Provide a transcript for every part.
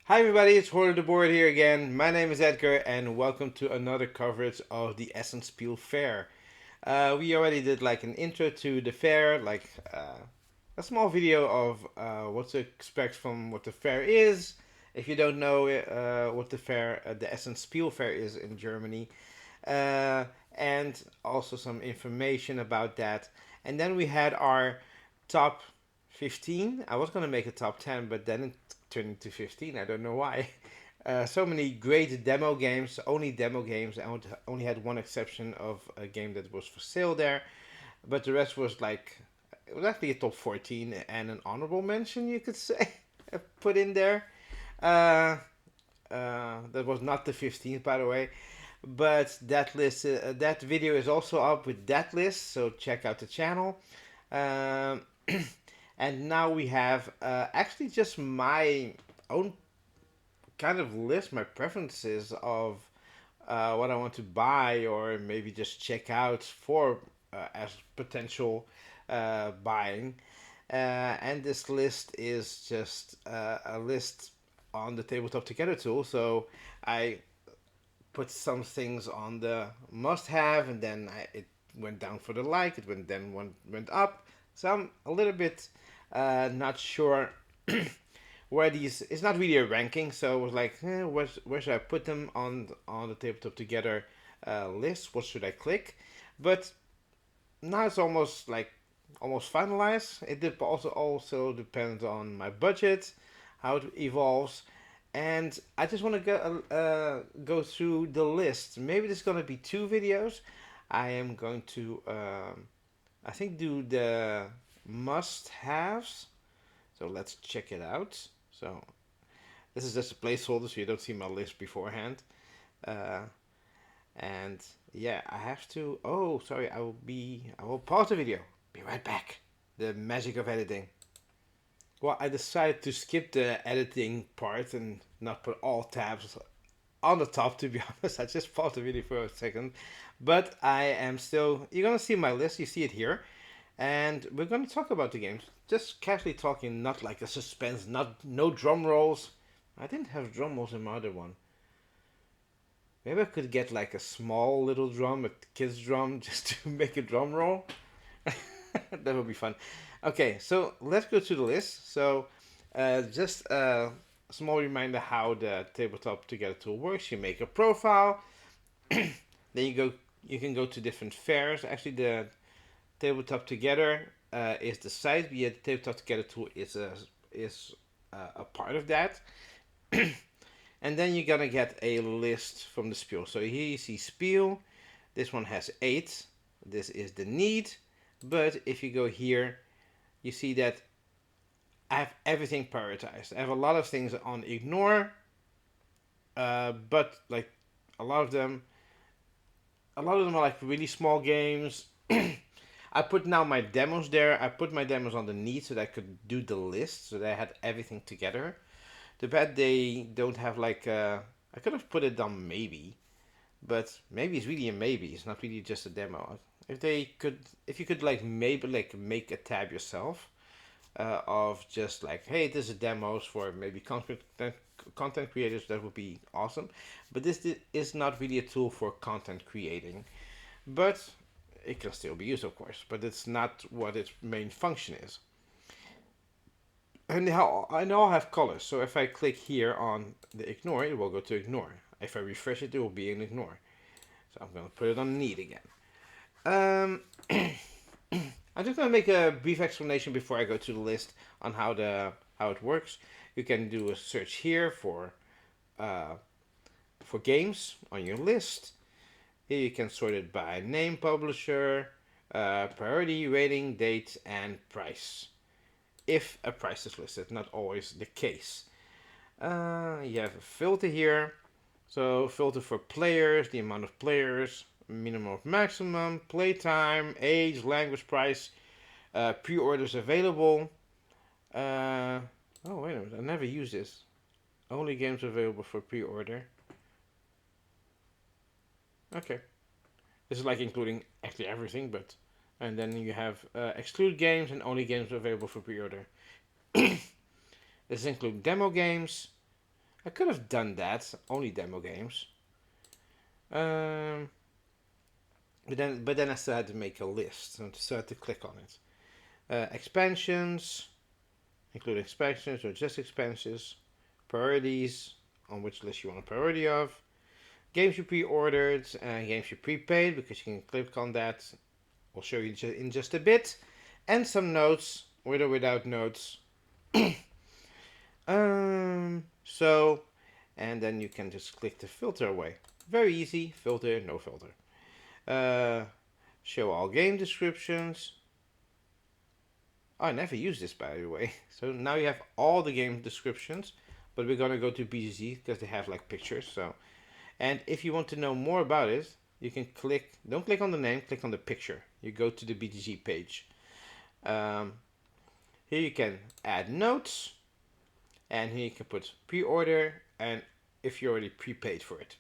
Hi everybody, it's Hoarder the Board here again. My name is Edgar and welcome to another coverage of the Essen Spiel fair. We already did like an intro to the fair, a small video of what to expect from what the fair is. If you don't know what the Essen Spiel fair is in Germany, uh, and also some information about that. And then we had our top 15. I was going to make a top 10, but then it turned into 15. I don't know why. So many great demo games, only demo games. I only had one exception of a game that was for sale there, but the rest was like, it was actually a top 14 and an honorable mention, you could say, put in there. Uh, that was not the 15th, by the way. But that video is also up with that list, so check out the channel. Um, and now we have actually just my own kind of list, my preferences of what I want to buy or maybe just check out for as potential buying. And this list is just a list on the tabletop together tool. So I put some things on the must have, and then it went down for the like. It went up. So I'm a little bit not sure where these. It's not really a ranking, so I was like, where should I put them on the tabletop together list? What should I click? But now it's almost finalized. It also depends on my budget, how it evolves, and I just want to go through the list. Maybe there's gonna be two videos. I am going to I think do the must haves. So let's check it out. So this is just a placeholder, so you don't see my list beforehand. Uh, and yeah, I have to. Oh, sorry. I will pause the video. Be right back. The magic of editing. Well, I decided to skip the editing part and not put all tabs on the top. To be honest, I just paused the video for a second, but I am still. You're gonna see my list. You see it here, and we're gonna talk about the games. Just casually talking, not like a suspense. Not no drum rolls. I didn't have drum rolls in my other one. Maybe I could get like a small little drum, a kid's drum, just to make a drum roll. That would be fun. Okay, so let's go to the list. So, just a small reminder how the tabletop together tool works. You make a profile, then You can go to different fairs. Actually, the tabletop together is the site. The tabletop together tool is a part of that. And then you're gonna get a list from the Spiel. So here you see Spiel. This one has 8. This is the need. But if you go here, you see that I have everything prioritized. I have a lot of things on ignore, but like a lot of them, a lot of them are like really small games. I put now my demos there. I put my demos on the need so that I could do the list, so that I had everything together. Too bad they don't have I could have put it on maybe, but maybe it's really a maybe. It's not really just a demo. If you could like maybe like make a tab yourself of just like, hey, this is demos for maybe content creators. That would be awesome. But this is not really a tool for content creating, but it can still be used, of course. But it's not what its main function is. And now I know I have colors, so if I click here on the ignore, it will go to ignore. If I refresh it, it will be an ignore. So I'm gonna put it on need again. Um, I'm just gonna make a brief explanation before I go to the list on how it works. You can do a search here uh, for games on your list. Here you can sort it by name, publisher, priority, rating, date, and price. If a price is listed, not always the case. You have a filter here. So filter for players, the amount of players, minimum of maximum, playtime, age, language, price, pre-orders available. Oh wait a minute, I never use this. Only games available for pre-order. Okay, this is like including actually everything, but and then you have exclude games and only games available for pre-order. This includes demo games, I could have done that, only demo games. Um, but then I still had to make a list, and so I had to click on it. Expansions, include expansions or just expansions. Priorities, on which list you want a priority of. Games you pre-ordered, games you prepaid, because you can click on that. I'll show you in just a bit. And some notes, with or without notes. So, and then you can just click the filter away. Very easy, filter, no filter. Uh, Show all game descriptions. Oh, I never used this, by the way. So now you have all the game descriptions, but we're gonna go to BGG because they have like pictures. So, and if you want to know more about it, you can click. Don't click on the name. Click on the picture. You go to the BGG page. Um, Here you can add notes, and here you can put pre-order, and if you already prepaid for it.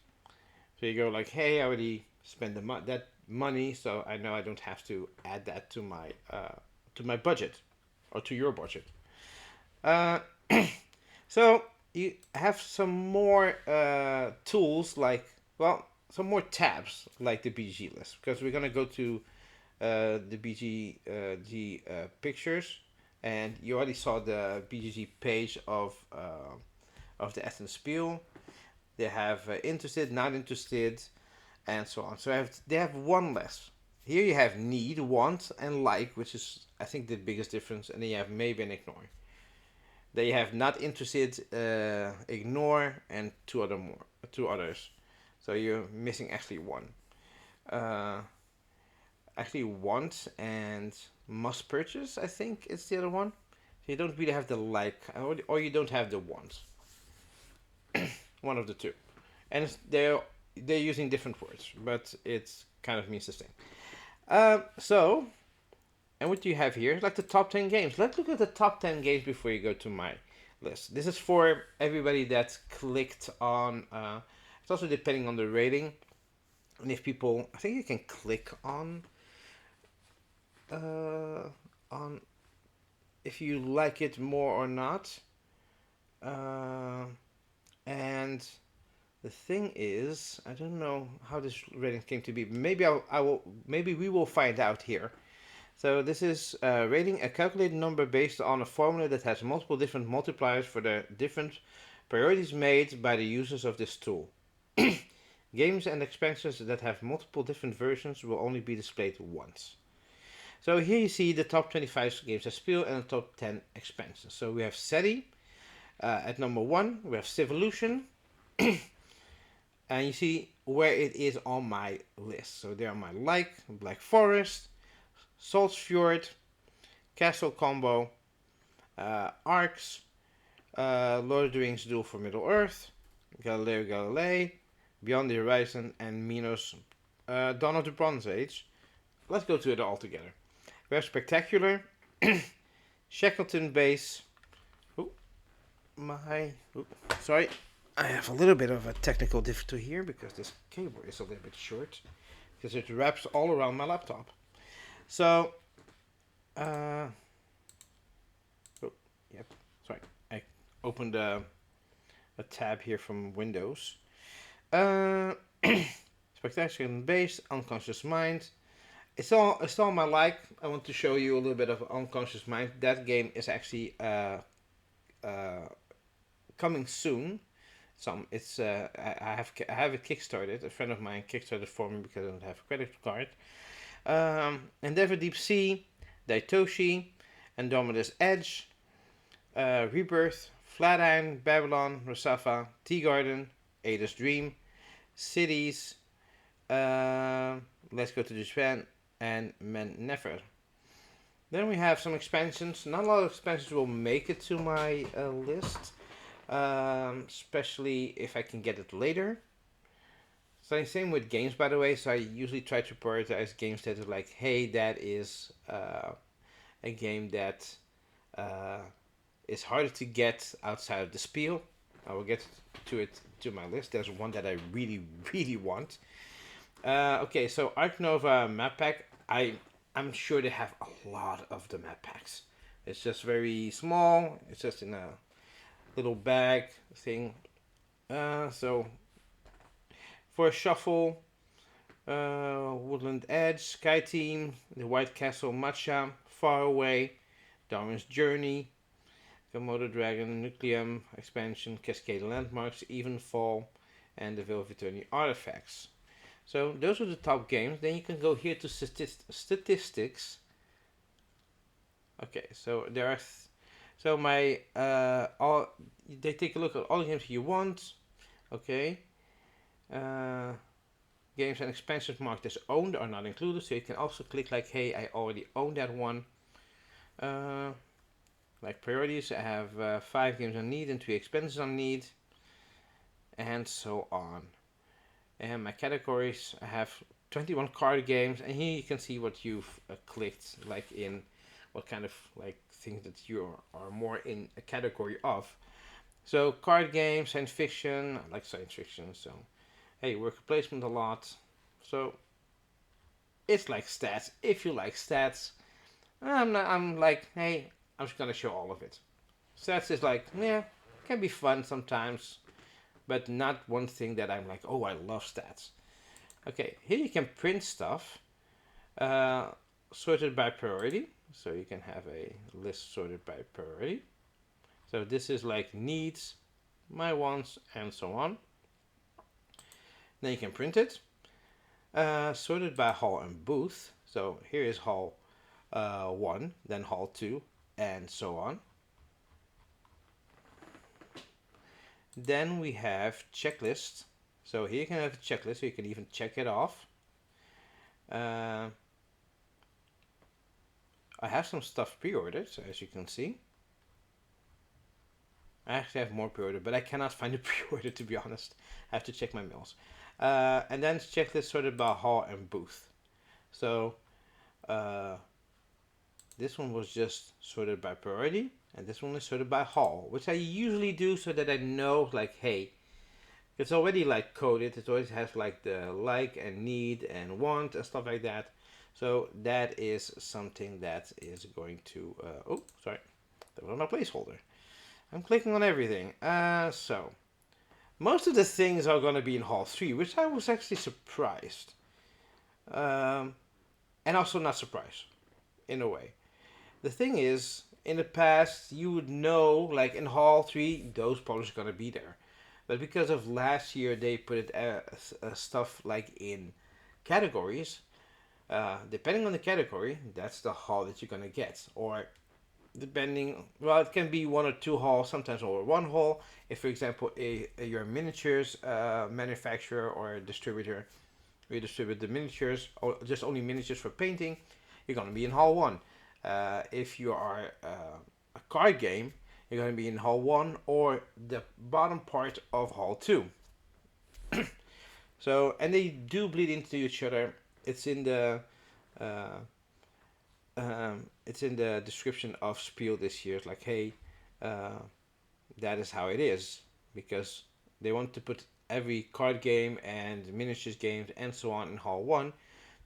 So you go like, hey, I already spent that money, so I know I don't have to add that to my budget or to your budget. Uh, so you have some more tools, well, some more tabs like the BG list, because we're gonna go to the BGG pictures, and you already saw the BGG page of the Essen Spiel. They have interested, not interested, and so on. So they have one less. Here you have need, want, and like, which is I think the biggest difference, and then you have maybe and ignore. Then you have not interested, ignore, and two others. So you're missing actually one. Uh, Actually, want and must purchase. I think it's the other one. So you don't really have the like, or you don't have the want. One of the two, and they're using different words, but it's kind of means the same. So, and what do you have here? Like the top 10 games. Let's look at the top 10 games before you go to my list. This is for everybody that's clicked on. It's also depending on the rating, and if people, I think you can click uh, on if you like it more or not. Uh, and the thing is, I don't know how this rating came to be. Maybe I will. Maybe we will find out here. So this is rating a calculated number based on a formula that has multiple different multipliers for the different priorities made by the users of this tool. Games and expansions that have multiple different versions will only be displayed once. So here you see the top 25 games I spiel and the top 10 expansions. So we have SETI at number 1. We have Civolution. And you see where it is on my list. So there are my like, Black Forest, Salzfjord, Castle Combo, Arcs, Lord of the Rings Duel for Middle Earth, Galileo Galilei, Beyond the Horizon, and Minos Dawn of the Bronze Age. Let's go to it all together. We have Spectacular, Shackleton Base. Sorry, I have a little bit of a technical difficulty here because this cable is a little bit short because it wraps all around my laptop. So, yep, sorry, I opened a tab here from Windows. Spectacular Base, Unconscious Mind. It's all my like. I want to show you a little bit of Unconscious Mind. That game is actually coming soon. I have it kickstarted. A friend of mine kickstarted for me because I don't have a credit card. Endeavor Deep Sea, Daitoshi, Andromeda's Edge, Rebirth, Flatiron, Babylon, Rosafa, Tea Garden, Ada's Dream, Cities, Let's Go to Japan, and Men Never. Then we have some expansions. Not a lot of expansions will make it to my list, especially if I can get it later. So same with games, by the way. So I usually try to prioritize games that are like, hey, that is a game that is harder to get outside of the Spiel. I will get to my list. There's one that I really, really want. Okay, so Arc Nova map pack. I'm sure they have a lot of the map packs. It's just very small. It's just in a little bag thing. So for Shuffle, Woodland Edge, Sky Team, The White Castle Matcha, Far Away, Darwin's Journey, Komodo Dragon, Nucleum Expansion, Cascade Landmarks, Evenfall, and the Velvetoni Artifacts. So those are the top games. Then you can go here to statistics. Okay, so there are, so my all they take a look at all the games you want. Okay, uh, games and expansions marked as owned are not included. So you can also click like, hey, I already own that one. Uh, like priorities, I have 5 games on need and 3 expenses on need, and so on. And my categories, I have 21 card games, and here you can see what you've clicked, like in what kind of like things that you are more in a category of. So card games, science fiction, I like science fiction, so hey, worker placement a lot. So it's like stats. If you like stats, I'm like, hey, I'm just gonna show all of it. Stats is like, yeah, can be fun sometimes, but not one thing that I'm like, oh, I love stats. Okay, here you can print stuff uh, sorted by priority. So you can have a list sorted by priority. So this is like needs, my wants, and so on. Then you can print it. Sorted by hall and booth. So here is hall 1, then hall 2, and so on. Then we have checklist. So here you can have a checklist, so you can even check it off. I have some stuff pre-ordered, so as you can see. I actually have more pre-ordered, but I cannot find a pre-order, to be honest. I have to check my mails. And then checklist sorted by hall and booth. So uh, this one was just sorted by priority, and this one is sorted by hall, which I usually do so that I know, like, hey, it's already like coded. It always has like the like and need and want and stuff like that. So that is something that is going to. Oh, sorry, that was my placeholder. I'm clicking on everything. So most of the things are going to be in Hall 3, which I was actually surprised. Um, and also not surprised, in a way. The thing is, in the past, you would know, like in Hall 3, those probably are going to be there. But because of last year, they put it stuff like in categories. Depending on the category, that's the hall that you're going to get. Or depending, well, it can be 1 or 2 halls, sometimes over 1 hall. If, for example, you're a miniatures manufacturer or a distributor, you distribute the miniatures, or just only miniatures for painting, you're going to be in hall 1. If you are a card game, you're going to be in hall 1 or the bottom part of hall 2. So, and they do bleed into each other. It's in the uh, it's in the description of Spiel this year. It's like, hey, uh, that is how it is, because they want to put every card game and miniatures games and so on in Hall 1.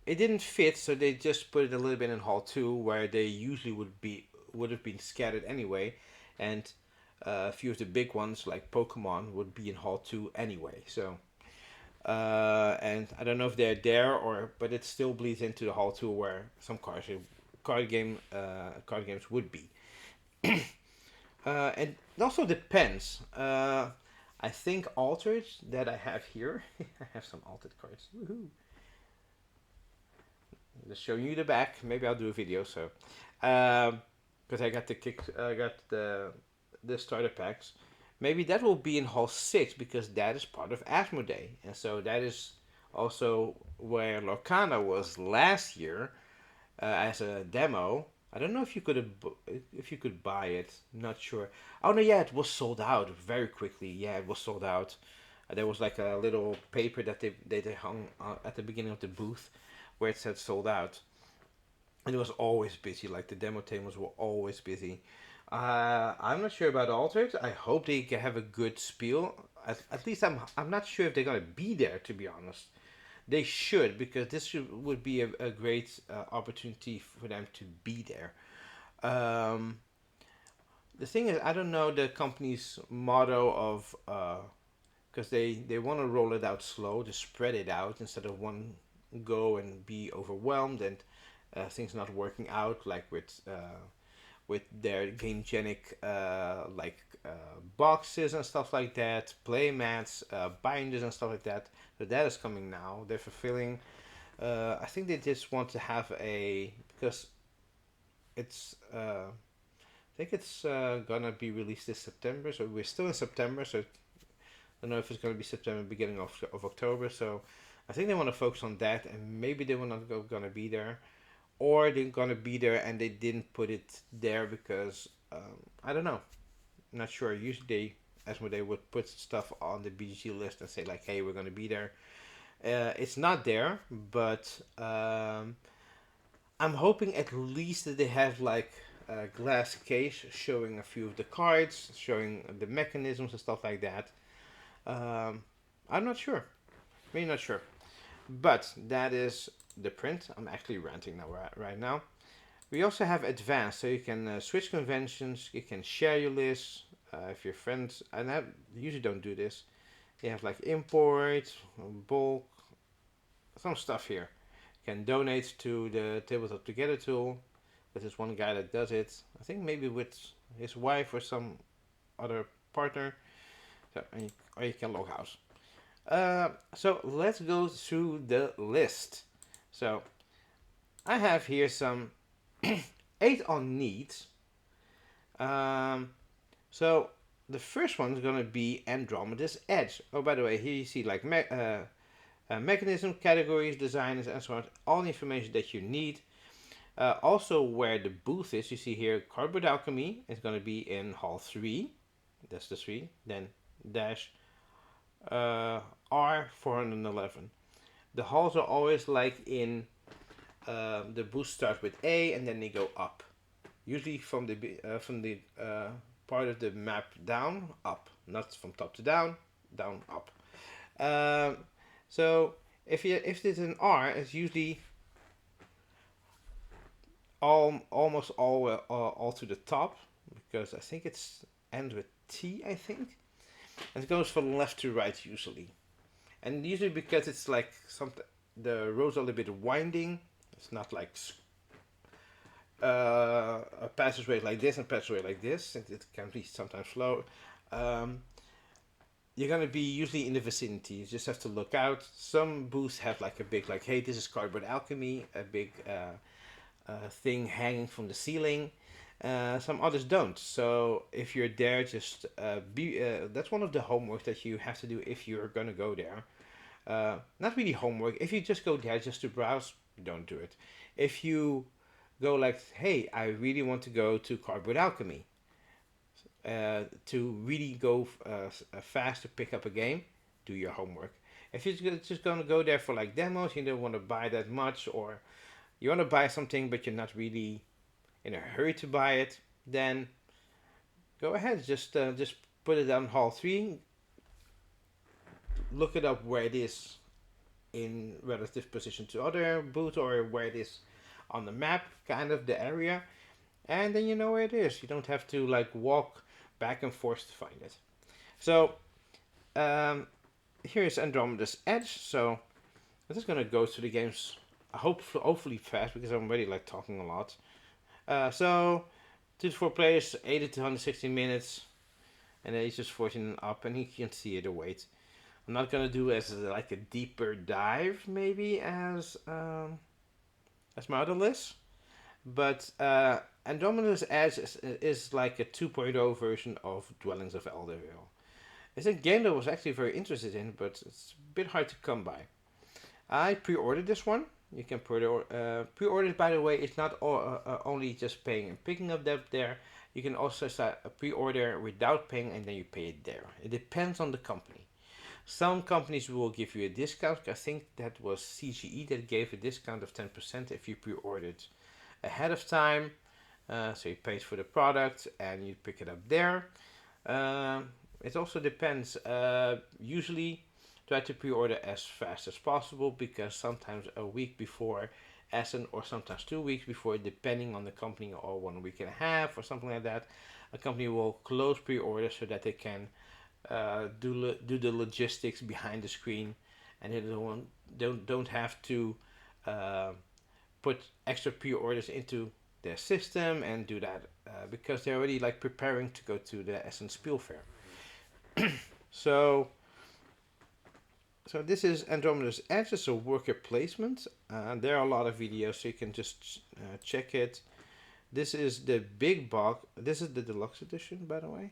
It didn't fit, so they just put it a little bit in Hall 2, where they usually would have been scattered anyway, and a few of the big ones like Pokemon would be in Hall 2 anyway. So and I don't know if they're there or, but it still bleeds into the Hall 2 where some card games would be. And it also depends. I think altered that I have here. I have some altered cards. Woohoo! Just showing you the back. Maybe I'll do a video. So, because I got the starter packs. Maybe that will be in Hall 6 because that is part of Asmodee, and so that is also where Lorcana was last year as a demo. I don't know if you could buy it. Not sure. Oh no, yeah, it was sold out very quickly. Yeah, it was sold out. There was like a little paper that they hung at the beginning of the booth where it said sold out. And it was always busy. Like the demo tables were always busy. I'm not sure about Altered. I hope they can have a good spiel. At least I'm not sure if they're gonna be there. To be honest, they should, because would be a great opportunity for them to be there. Um, the thing is, I don't know the company's motto of because they want to roll it out slow, to spread it out instead of one go and be overwhelmed and things not working out, like with their game genic boxes and stuff like that, play mats, binders and stuff like that. So that is coming now. They're fulfilling. I think they just want to have a, because it's I think it's gonna be released this September. So we're still in September. So I don't know if it's gonna be September, beginning of October. So I think they want to focus on that, and maybe they were not gonna be there, or they're gonna be there and they didn't put it there because I don't know. I'm not sure. Usually they would put stuff on the BGG list and say like, "Hey, we're gonna be there." It's not there, but I'm hoping at least that they have like a glass case showing a few of the cards, showing the mechanisms and stuff like that. Um, I'm not sure. Really not sure. But that is the print. I'm actually ranting now right now. We also have advanced, so you can switch conventions. You can share your list if your friends. And I usually don't do this. You have like import, bulk, some stuff here. You can donate to the Tabletop Together tool. There's one guy that does it. I think maybe with his wife or some other partner. So, or you can log house. So let's go through the list. So I have here some 8 on needs. Um, so the first one is gonna be Andromeda's Edge. Oh, by the way, here you see like mechanism, categories, designers, and so on. All the information that you need. Also, where the booth is, you see here Cardboard Alchemy is going to be in Hall 3. That's the 3. Then dash R411. The halls are always like in the booth starts with A and then they go up. Usually from the part of the map down, up. Not from top to down, down, up. Um, so if there's an R, it's usually almost all to the top, because I think it's ends with T, I think, and it goes from left to right usually, and usually because it's like something, the roads are a little bit winding. It's not like a passageway like this and passageway like this. It can be sometimes slow. Um, you're gonna be usually in the vicinity. You just have to look out. Some booths have like a big like, hey, this is Cardboard Alchemy, a big thing hanging from the ceiling. Some others don't. So if you're there, just be. That's one of the homework that you have to do if you're gonna go there. Not really homework. If you just go there just to browse, don't do it. If you go like, hey, I really want to go to Cardboard Alchemy, to really go fast to pick up a game, do your homework. If you're just gonna go there for like demos, you don't want to buy that much, or you want to buy something but you're not really in a hurry to buy it, then go ahead. Just put it on Hall 3. Look it up where it is in relative position to other booths, or where it is on the map, kind of the area, and then you know where it is. You don't have to like walk back and forth to find it. So um, here is Andromeda's Edge. So I'm just gonna go through the games. Hopefully fast, because I'm already like talking a lot. So 2 to 4 players, 80 to 160 minutes, and then he's just 14 and up, and he can see the weight. I'm not gonna do as like a deeper dive maybe as my other list, but Andromeda's Edge is like a 2.0 version of Dwellings of Eldervale. It's a game that I was actually very interested in, but it's a bit hard to come by. I pre-ordered this one. You can pre-order it, by the way. It's not only just paying and picking up that there. You can also start a pre-order without paying, and then you pay it there. It depends on the company. Some companies will give you a discount. I think that was CGE that gave a discount of 10% if you pre-ordered ahead of time. So you paid for the product and you pick it up there. It also depends. Usually try to pre-order as fast as possible, because sometimes a week before Essen, or sometimes 2 weeks before, depending on the company, or 1 week and a half or something like that, a company will close pre-order so that they can do the logistics behind the screen, and they don't have to uh, put extra pre-orders into their system and do that because they're already like preparing to go to the Essen Spiel fair. So this is Andromeda's Edge. It's a worker placement. There are a lot of videos, so you can just check it. This is the big box. This is the deluxe edition, by the way.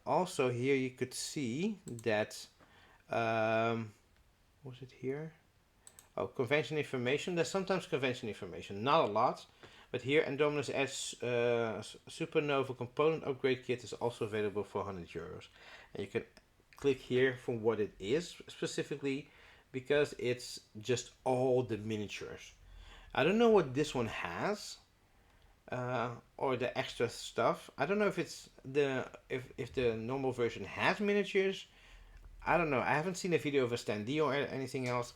Also, here you could see that. Was it here? Oh, convention information. There's sometimes convention information, not a lot. But here, Andromeda's Edge Supernova component upgrade kit is also available for 100 euros. And you can click here for what it is specifically, because it's just all the miniatures. I don't know what this one has, or the extra stuff. I don't know if it's if the normal version has miniatures. I don't know. I haven't seen a video of a standee or anything else.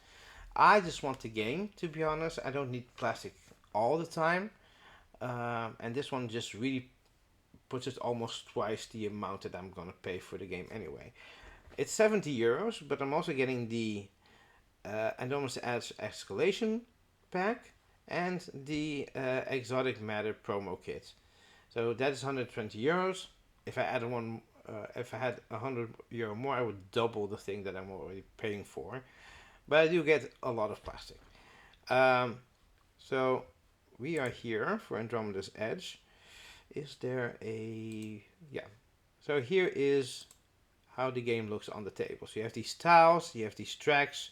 I just want the game, to be honest. I don't need plastic all the time. And this one just really puts it almost twice the amount that I'm gonna pay for the game anyway. It's 70 euros, but I'm also getting the Andromeda's Edge Escalation pack and the Exotic Matter promo kit. So that is 120 euros. If I add if I had 100 euro more, I would double the thing that I'm already paying for. But I do get a lot of plastic. So we are here for Andromeda's Edge. Is there a... Yeah. So here is how the game looks on the table. So you have these tiles, you have these tracks.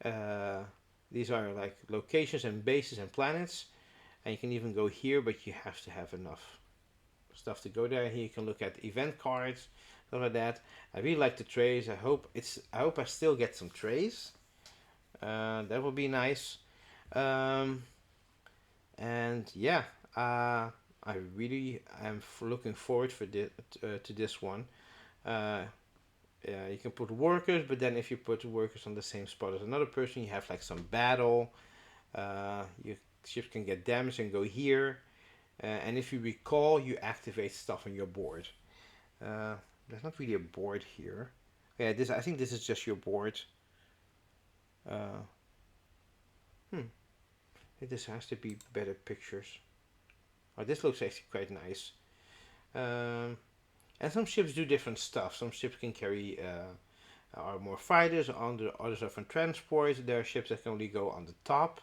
These are like locations and bases and planets. And you can even go here, but you have to have enough stuff to go there. Here you can look at event cards, stuff like that. I really like the trays. I hope I still get some trays. That would be nice. And yeah, I really am looking forward to this one. You can put workers, but then if you put workers on the same spot as another person, you have like some battle. Your ships can get damaged and go here. And if you recall, you activate stuff on your board. There's not really a board here. Yeah, I think this is just your board. This has to be better pictures. Oh, this looks actually quite nice. And some ships do different stuff. Some ships can carry are more fighters, others are from transports. There are ships that can only go on the top.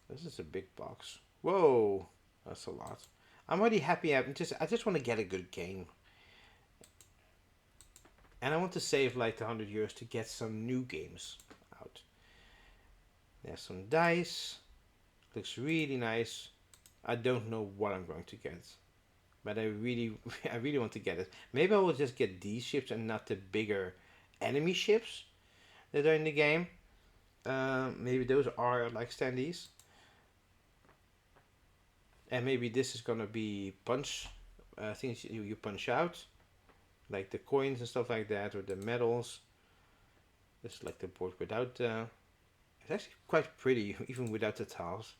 This is a big box. Whoa, that's a lot. I'm already happy. I just want to get a good game. And I want to save like the 100 euros to get some new games out. There's some dice. Looks really nice. I don't know what I'm going to get, but I really want to get it. Maybe I will just get these ships and not the bigger enemy ships that are in the game. Maybe those are like standees. And maybe this is gonna be punch things you punch out, like the coins and stuff like that, or the medals. This is like the board without the... It's actually quite pretty, even without the tiles.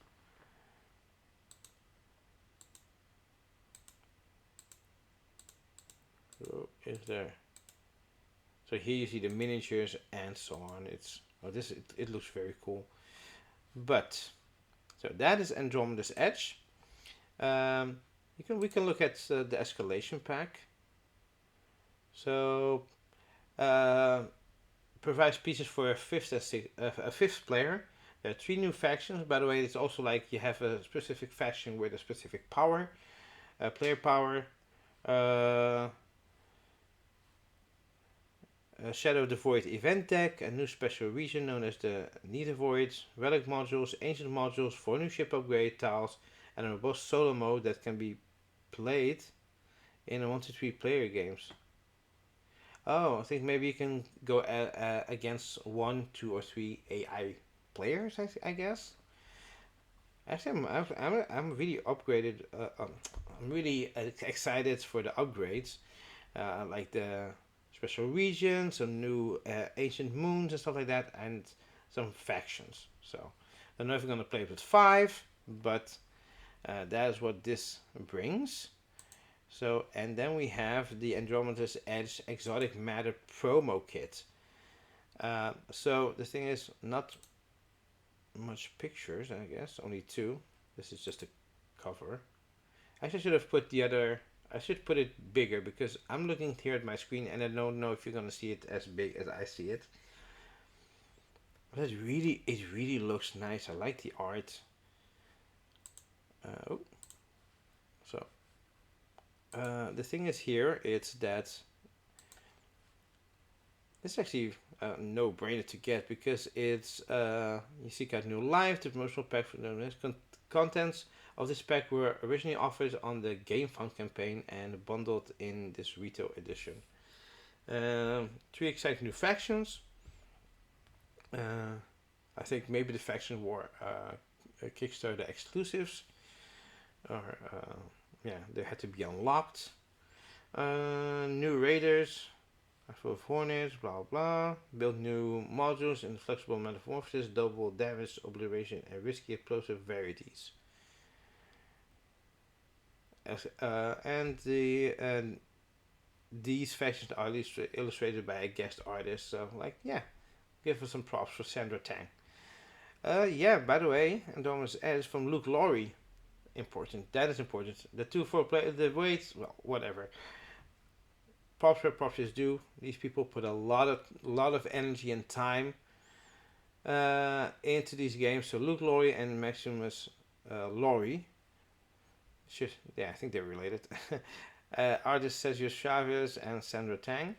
So is there... So here you see the miniatures and so on. It looks very cool. But so that is Andromeda's Edge. We can look at the escalation pack. So provides pieces for a fifth player. There are 3 new factions. By the way, it's also like you have a specific faction with a specific power, player power. Shadow the Void event deck, a new special region known as the Nether Voids, relic modules, ancient modules, 4 new ship upgrade tiles, and a robust solo mode that can be played in 1 to 3 player games. Oh, I think maybe you can go against 1, 2, or 3 AI players. I guess. Actually, I'm really upgraded. I'm really excited for the upgrades, like the special regions, some new ancient moons and stuff like that, and some factions. So I don't know if I'm gonna play with 5, but that is what this brings. So, and then we have the Andromeda's Edge Exotic Matter promo kit. So the thing is, not much pictures, I guess, only two. This is just a cover. Actually, I should have put the other. I should put it bigger because I'm looking here at my screen and I don't know if you're gonna see it as big as I see it. But it really looks nice. I like the art. Oh, so the thing is here, it's that it's actually a no-brainer to get because it's you seek out new life. The promotional pack for the contents of this pack were originally offered on the Game Fund campaign and bundled in this retail edition. Three exciting new factions. I think maybe the faction were Kickstarter exclusives, or yeah, they had to be unlocked. New raiders, full of hornets, blah blah. Build new modules in flexible metamorphosis, double damage, obliteration, and risky explosive varieties. And these factions are illustrated by a guest artist. So, like, yeah, give us some props for Sandra Tang. Yeah, by the way, Andromeda's Edge from Luke Laurie. Important. That is important. The 2-4 play, the weight, well, whatever. Props where props is due. These people put a lot of energy and time into these games. So Luke Laurie and Maximus Laurie. Yeah, I think they're related. Artist Sergio Chavez and Sandra Tang.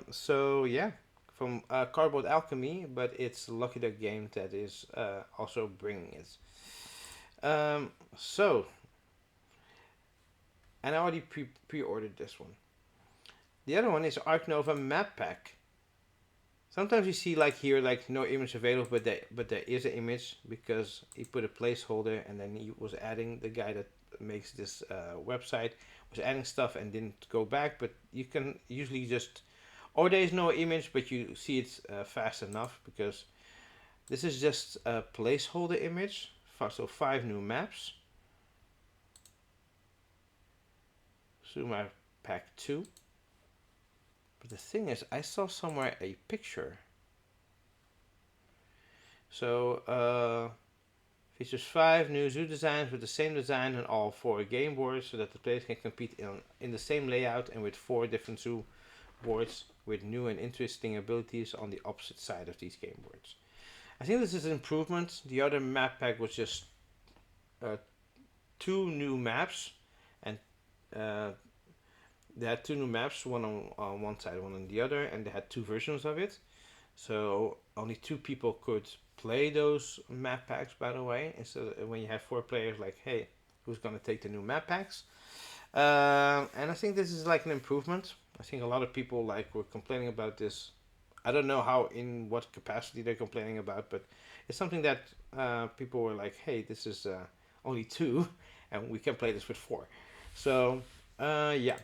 So yeah, from Cardboard Alchemy, but it's Lucky Duck Game that is also bringing it. So, and I already pre-ordered this one. The other one is Arc Nova Map Pack. Sometimes you see like here like no image available, but there is an image because he put a placeholder and then he was adding, the guy that makes this website was adding stuff and didn't go back. But you can usually just, or there is no image but you see it fast enough because this is just a placeholder image. So 5 new maps. Sumo Pack 2. But the thing is, I saw somewhere a picture. So, features 5 new zoo designs with the same design on all 4 game boards so that the players can compete in the same layout and with 4 different zoo boards with new and interesting abilities on the opposite side of these game boards. I think this is an improvement. The other map pack was just 2 new maps, and they had 2 new maps, one on one side, one on the other, and they had 2 versions of it. So only 2 people could play those map packs, by the way. And so when you have 4 players, like, hey, who's gonna take the new map packs? And I think this is like an improvement. I think a lot of people like were complaining about this. I don't know how, in what capacity they're complaining about, but it's something that people were like, hey, this is only 2, and we can play this with 4. So yeah.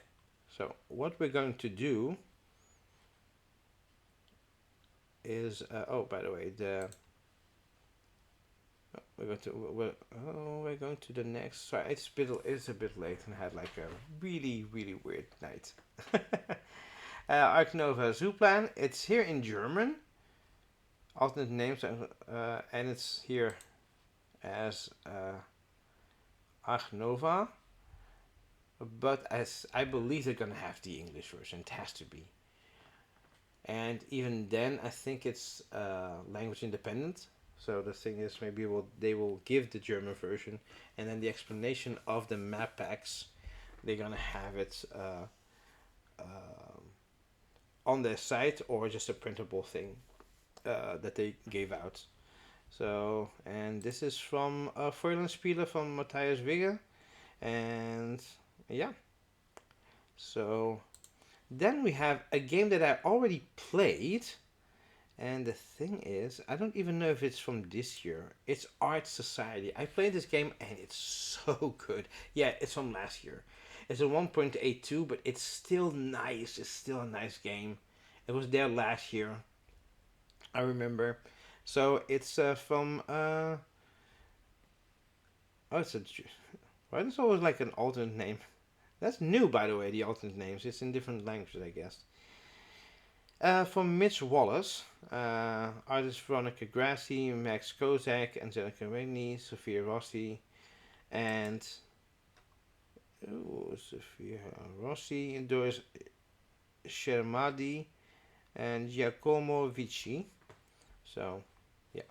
So what we're going to do is oh, by the way, we're going to the next. Sorry, it's a bit late and I had like a really weird night. Arc Nova Zooplan. It's here in German. Alternate names and it's here as Arc Nova. But as I believe they're gonna have the English version, it has to be. And even then, I think it's language independent. So the thing is, maybe they will give the German version, and then the explanation of the map packs, they're gonna have it on their site or just a printable thing that they gave out. So, and this is from Essen Spiel from Matthias Wigge, and yeah. So then we have a game that I already played, and the thing is, I don't even know if it's from this year. It's Art Society. I played this game and it's so good. Yeah, it's from last year. It's a 1.82, but it's still nice. It's still a nice game. It was there last year, I remember. So it's from oh, it's a Right? It's always like an alternate name. That's new, by the way, the alternate names. It's in different languages, I guess. From Mitch Wallace, artists Veronica Grassi, Max Kozak, Angelica Rainey, Sophia Rossi, and Sophia Rossi, Doris Shermadi, and Giacomo Vici. So, yeah.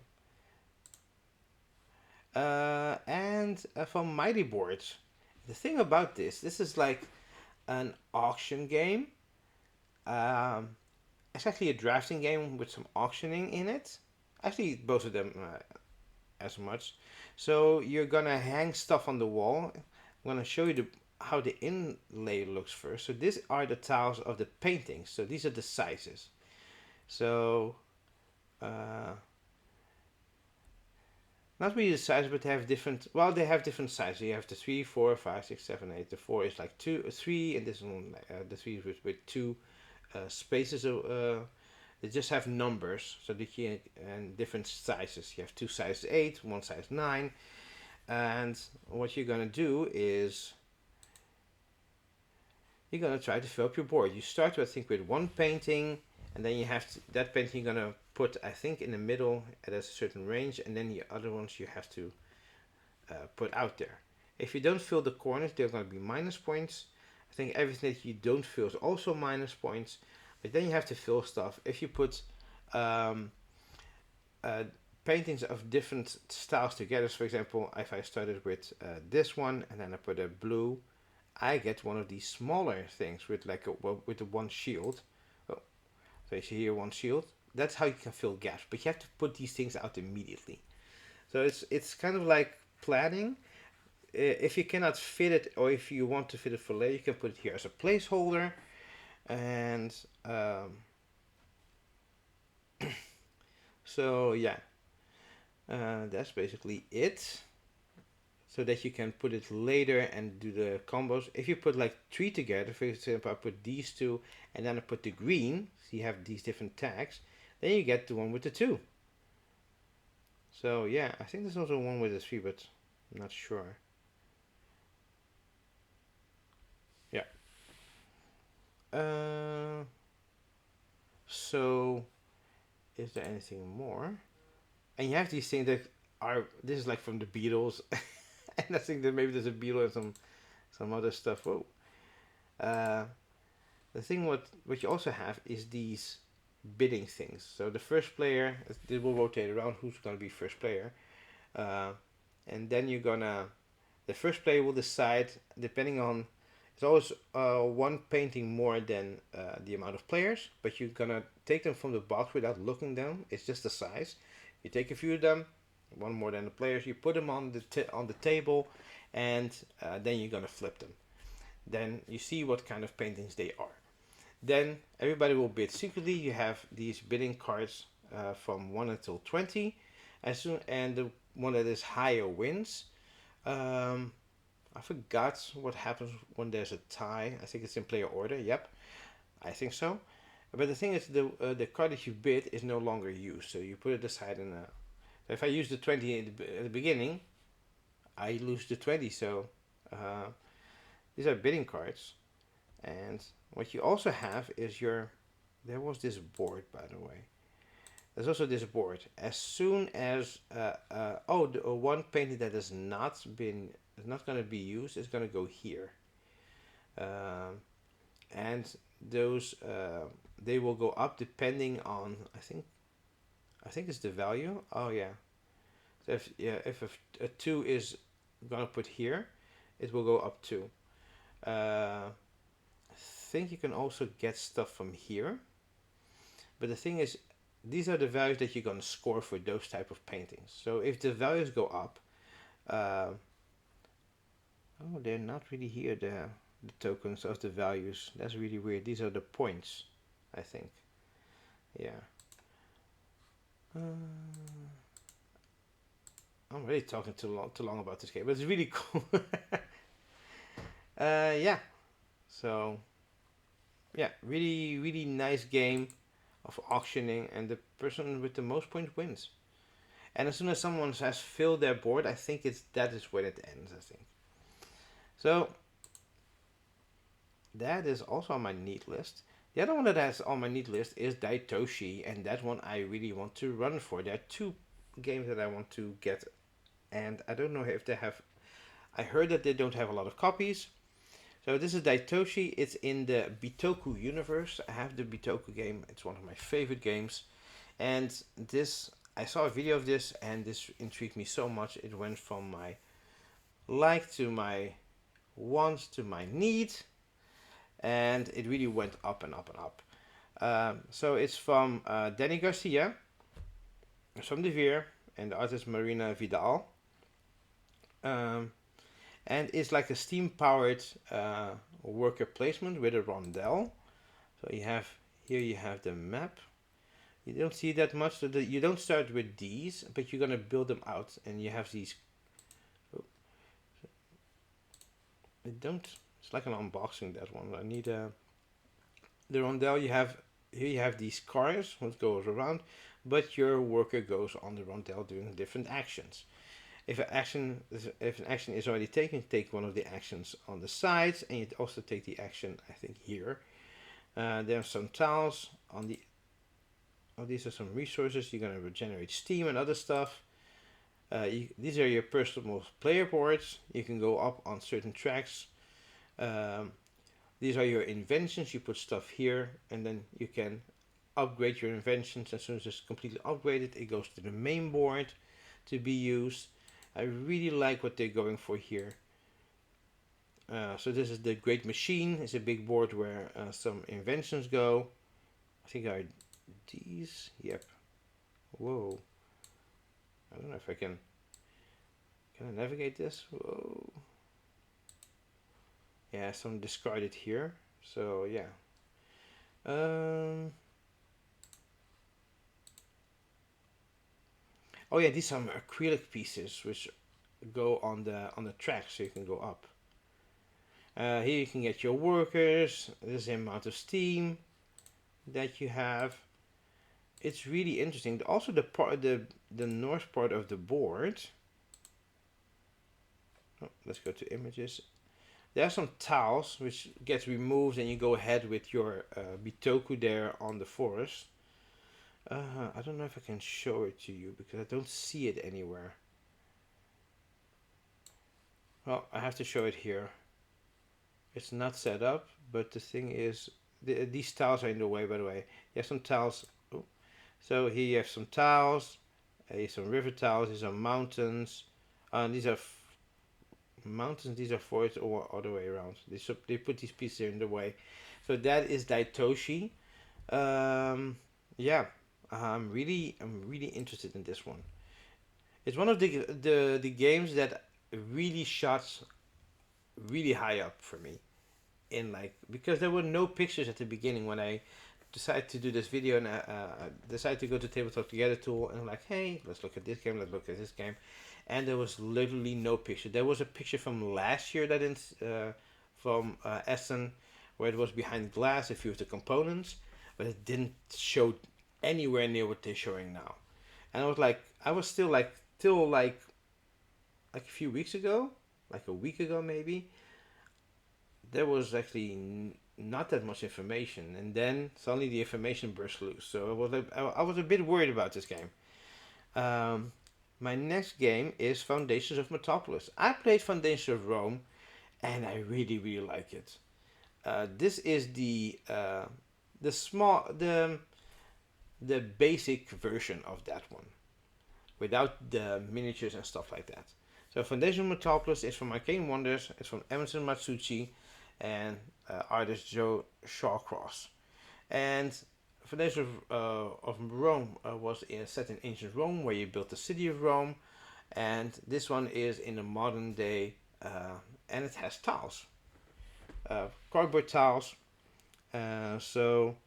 And from Mighty Boards. The thing about this is like an auction game. Um, it's actually a drafting game with some auctioning in it. Actually, both of them as much. So you're gonna hang stuff on the wall. I'm gonna show you how the inlay looks first. So these are the tiles of the paintings. So these are the sizes. So uh, not really the size, but they have different. Well, they have different sizes. You have the 3, 4, 5, 6, 7, 8. The 4 is like 2, 3, and this one the 3 is with two spaces. They just have numbers, so that you and different sizes. You have two size 8, one size 9, and what you're gonna do is you're gonna try to fill up your board. You start, I think, with one painting, and then you have that painting you're gonna put, I think, in the middle at a certain range, and then the other ones you have to put out there. If you don't fill the corners, they're gonna be minus points. I think everything that you don't fill is also minus points. But then you have to fill stuff. If you put um, uh, paintings of different styles together, so for example, if I started with this one and then I put a blue, I get one of these smaller things with like with the one shield. Oh, so you see here one shield. That's how you can fill gaps. But you have to put these things out immediately. So it's kind of like planning. If you cannot fit it, or if you want to fit it for later, you can put it here as a placeholder. And so yeah, that's basically it. So that you can put it later and do the combos. If you put like three together, for example, I put these two and then I put the green, so you have these different tags, then you get the one with the two. So yeah, I think there's also one with the three, but I'm not sure. Yeah. Uh, so is there anything more? And you have these things that are, this is like from the Beatles, and I think that maybe there's a Beatle and some other stuff. Whoa. Uh, the thing what you also have is these bidding things. So the first player, it will rotate around who's gonna be first player, uh, and then you're gonna, the first player will decide depending on. It's always one painting more than the amount of players, but you're gonna take them from the box without looking them. It's just the size. You take a few of them, one more than the players. You put them on the table, and then you're gonna flip them. Then you see what kind of paintings they are. Then everybody will bid secretly. You have these bidding cards from 1 until 20, and the one that is higher wins. Um, I forgot what happens when there's a tie. I think it's in player order. Yep, I think so. But the thing is, the card that you bid is no longer used, so you put it aside. And so if I use the 20 at the beginning, I lose the 20. So uh, these are bidding cards. And what you also have is your. There was this board, by the way. There's also this board. As soon as the one painting that has not been is not going to be used is going to go here, and those they will go up depending on I think it's the value. Oh yeah. So if a 2 is gonna put here, it will go up 2. I think you can also get stuff from here, but the thing is, these are the values that you're gonna score for those type of paintings. So if the values go up, uh, oh, they're not really here. The tokens of the values. That's really weird. These are the points, I think. Yeah. Uh, I'm really talking too long about this game, but it's really cool. Yeah. So, yeah, really nice game of auctioning, and the person with the most points wins. And as soon as someone has filled their board, I think that is when it ends. I think. So that is also on my need list. The other one that has on my need list is Daitoshi, and that one I really want to run for. There are two games that I want to get, and I don't know if they have. I heard that they don't have a lot of copies. So this is Daitoshi. It's in the Bitoku universe. I have the Bitoku game. It's one of my favorite games, and this I saw a video of this, and this intrigued me so much. It went from my like to my want to my need, and it really went up and up and up. So it's from Danny Garcia, from De Veer, and the artist Marina Vidal. Um, and it's like a steam powered worker placement with a rondel. So you have here you have the map. You don't see that much. So you don't start with these, but you're gonna build them out, and you have these. Oh, I don't. It's like an unboxing that one. I need the rondel. You have here. You have these cars what goes around, but your worker goes on the rondel doing different actions. If an action is already taken, you take one of the actions on the sides, and you also take the action I think here. There are some tiles on the. Oh, these are some resources. You're gonna regenerate steam and other stuff. These are your personal player boards. You can go up on certain tracks. Um, these are your inventions. You put stuff here, and then you can upgrade your inventions. As soon as it's completely upgraded, it goes to the main board to be used. I really like what they're going for here. So this is the Great Machine. It's a big board where some inventions go. I think are these. Yep. Whoa. I don't know if I can. Can I navigate this? Whoa. Yeah, some discarded here. So yeah. Oh yeah, these are some acrylic pieces which go on the track, so you can go up. Here you can get your workers. This is the amount of steam that you have. It's really interesting. Also, the north part of the board. Oh, let's go to images. There are some tiles which gets removed, and you go ahead with your Bitoku there on the forest. I don't know if I can show it to you because I don't see it anywhere. Well, I have to show it here. It's not set up, but the thing is, these tiles are in the way, by the way. You have some tiles. Oh. So here you have some tiles, some river tiles, these are mountains. These are mountains, these are forests, or other way around. They put these pieces in the way. So that is Daitoshi. Yeah, I'm really interested in this one. It's one of the games that really shot really high up for me. In like because there were no pictures at the beginning when I decided to do this video, and I decided to go to Tabletop Together tool, and I'm like, hey, let's look at this game, let's look at this game, and there was literally no picture. There was a picture from last year that from Essen, where it was behind glass, a few of the components, but it didn't show anywhere near what they're showing now. And I was still like a few weeks ago, like a week ago maybe, there was actually not that much information, and then suddenly the information burst loose. So I was a bit worried about this game. My next game is Foundations of Metropolis. I played Foundations of Rome, and I really like it. This is the small the basic version of that one, without the miniatures and stuff like that. So Foundation of Metropolis is from Arcane Wonders. It's from Emerson Matsuchi and artist Joe Shawcross. And Foundation of Rome was set in ancient Rome, where you built the city of Rome. And this one is in the modern day, and it has tiles, cardboard tiles. So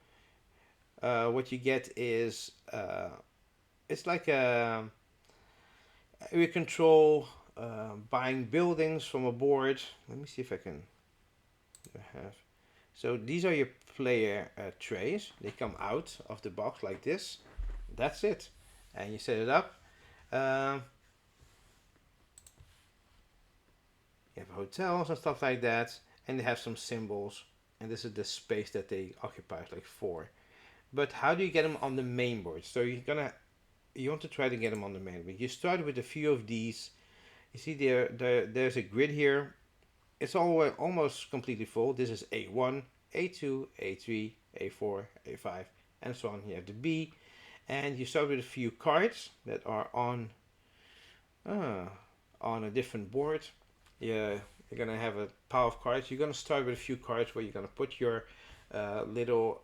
what you get is it's like we control buying buildings from a board. Let me see if I can have. So these are your player trays. They come out of the box like this. That's it, and you set it up. You have hotels and stuff like that, and they have some symbols, and this is the space that they occupy, like four. But how do you get them on the main board? So you want to try to get them on the main board. You start with a few of these. You see there's a grid here. It's all almost completely full. This is A1, A2, A3, A4, A5, and so on. You have the B, and you start with a few cards that are uh, on a different board. Yeah, you're gonna have a pile of cards. You're gonna start with a few cards where you're gonna put your little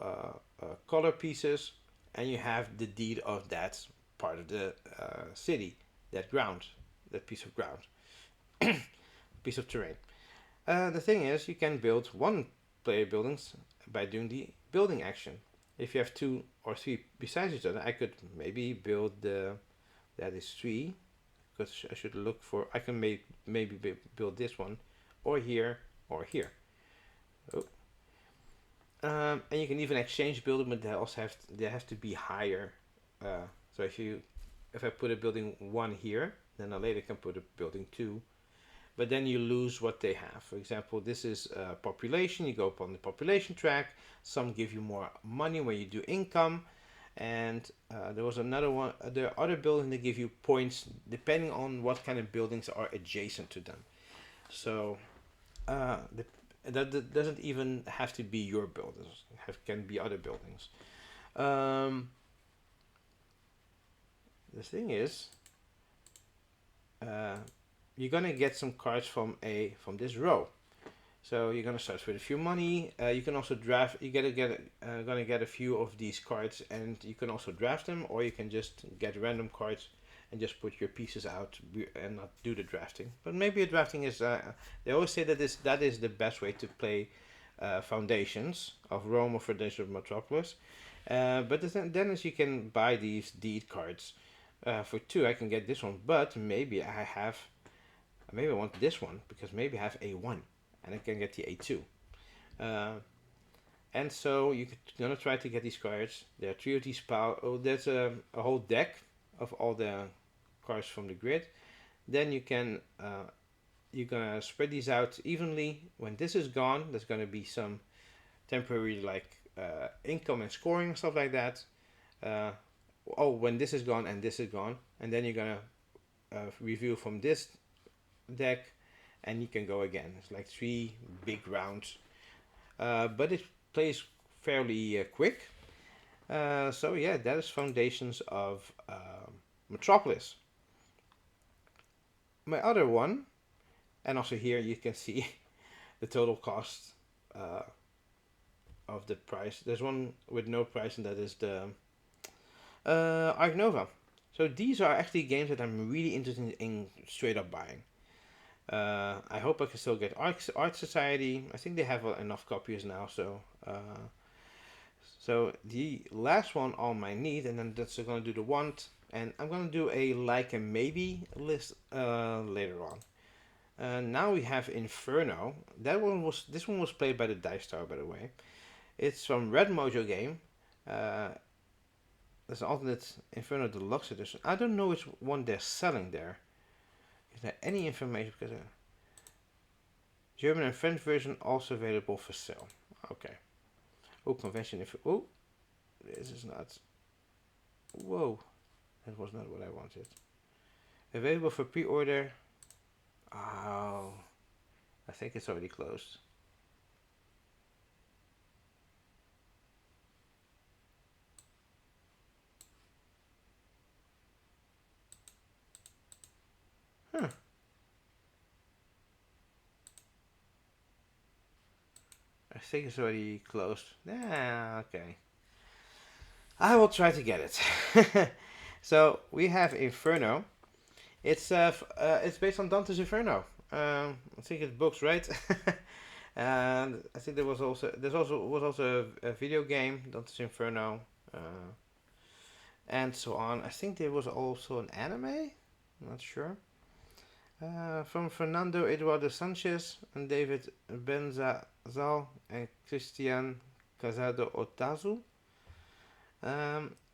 color pieces, and you have the deed of that part of the city, that ground, that piece of ground, piece of terrain. The thing is, you can build one player buildings by doing the building action. If you have two or three besides each other, I could maybe build the that is three, because I should look for. I can maybe build this one, or here, or here. Oh. And you can even exchange building, but they have to be higher. So if I put a building one here, then I later can put a building two, but then you lose what they have. For example, this is population. You go up on the population track. Some give you more money when you do income, and there was another one. There are other buildings that give you points depending on what kind of buildings are adjacent to them. So the, that doesn't even have to be your buildings. Can be other buildings. Um, the thing is, uh, you're gonna get some cards from this row. So you're gonna start with a few money. You can also draft. You gonna get a few of these cards, and you can also draft them, or you can just get random cards and just put your pieces out and not do the drafting. But maybe a drafting is. They always say that is the best way to play Foundations of Rome or Foundations of Metropolis. But then as you can buy these deed cards. For two, I can get this one, but maybe I want this one because maybe I have A1 and I can get the A2. Uh, and so gonna try to get these cards. There are three of these power. Oh, there's a whole deck of all the cards from the grid. Then you're gonna spread these out evenly. When this is gone, there's gonna be some temporary like income and scoring and stuff like that. Uh, when this is gone and this is gone, and then you're gonna review from this deck, and you can go again. It's like three big rounds, but it plays fairly quick. So yeah, that is Foundations of Metropolis. My other one, and also here you can see the total cost of the price. There's one with no price, and that is the Arc Nova. So these are actually games that I'm really interested in straight up buying. I hope I can still get Art Society. I think they have enough copies now. So the last one on my need, and then that's going to do the want, and I'm going to do a like and maybe list later on. Now we have Inferno. This one was played by the Dice Tower, by the way. It's from Red Mojo Game. There's an alternate Inferno Deluxe edition. I don't know which one they're selling there. Is there any information? Because German and French version also available for sale. Okay. Oh, convention. Oh, this is not. Whoa, that was not what I wanted. Available for pre-order. Oh, I think it's already closed. Huh. I think it's already closed. Yeah, okay. I will try to get it. So we have Inferno. It's based on Dante's Inferno. I think it's books, right? And I think was also a video game, Dante's Inferno, and so on. I think there was also an anime. I'm not sure. From Fernando Eduardo Sanchez and David Benzazal and Christian Casado Otazu.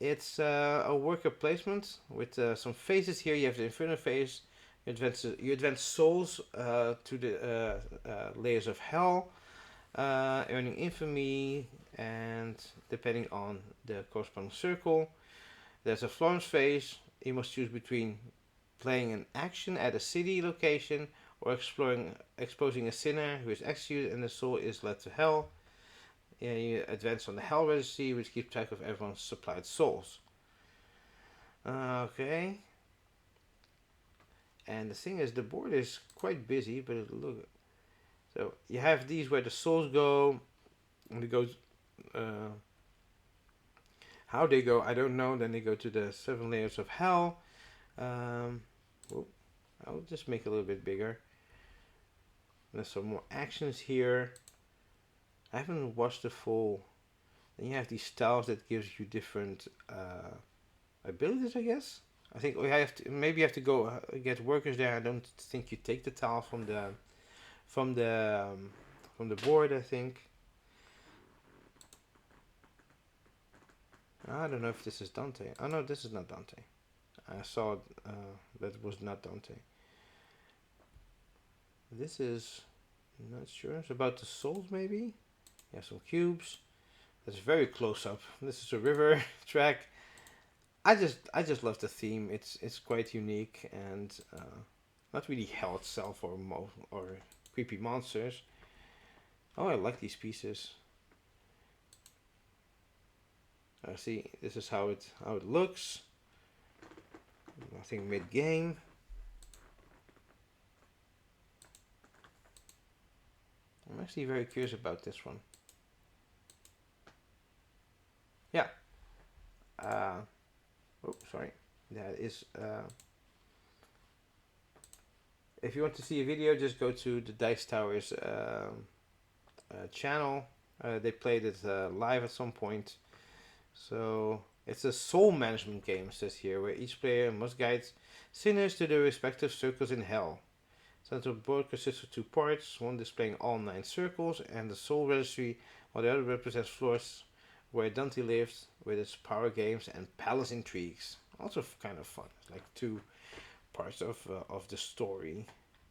It's a worker placement with some phases here. You have the Inferno phase, You advance souls to the layers of hell, earning infamy, and depending on the corresponding circle, there's a Florence phase. You must choose between playing an action at a city location or exposing a sinner who is executed and the soul is led to hell. Yeah, you advance on the hell registry, which keeps track of everyone's supplied souls. Okay. And the thing is, the board is quite busy, but it look. So you have these where the souls go, and it goes. Uh, how they go, I don't know. Then they go to the 7 layers of hell. Um, oh, I'll just make it a little bit bigger. There's some more actions here. I haven't watched the full. Then you have these styles that gives you different abilities, I guess. I think we have to maybe you have to go get workers there. I don't think you take the tile from the from the board. I think. I don't know if this is Dante. Oh no, this is not Dante. I saw that was not Dante. This is not sure. It's about the souls maybe. Yeah, some cubes. That's very close up. This is a river track. I just love the theme. It's quite unique and not really hell itself or creepy monsters. Oh, I like these pieces. See, this is how it looks. Nothing mid game. I'm actually very curious about this one. Yeah. Uh, oh, sorry. That is. If you want to see a video, just go to the Dice Towers channel. They played it live at some point. So it's a soul management game, it says here, where each player must guide sinners to their respective circles in hell. Central board consists of 2 parts, one displaying all 9 circles, and the soul registry, while the other represents floors where Dante lives with its power games and palace intrigues. Also kind of fun. It's like 2 parts of the story.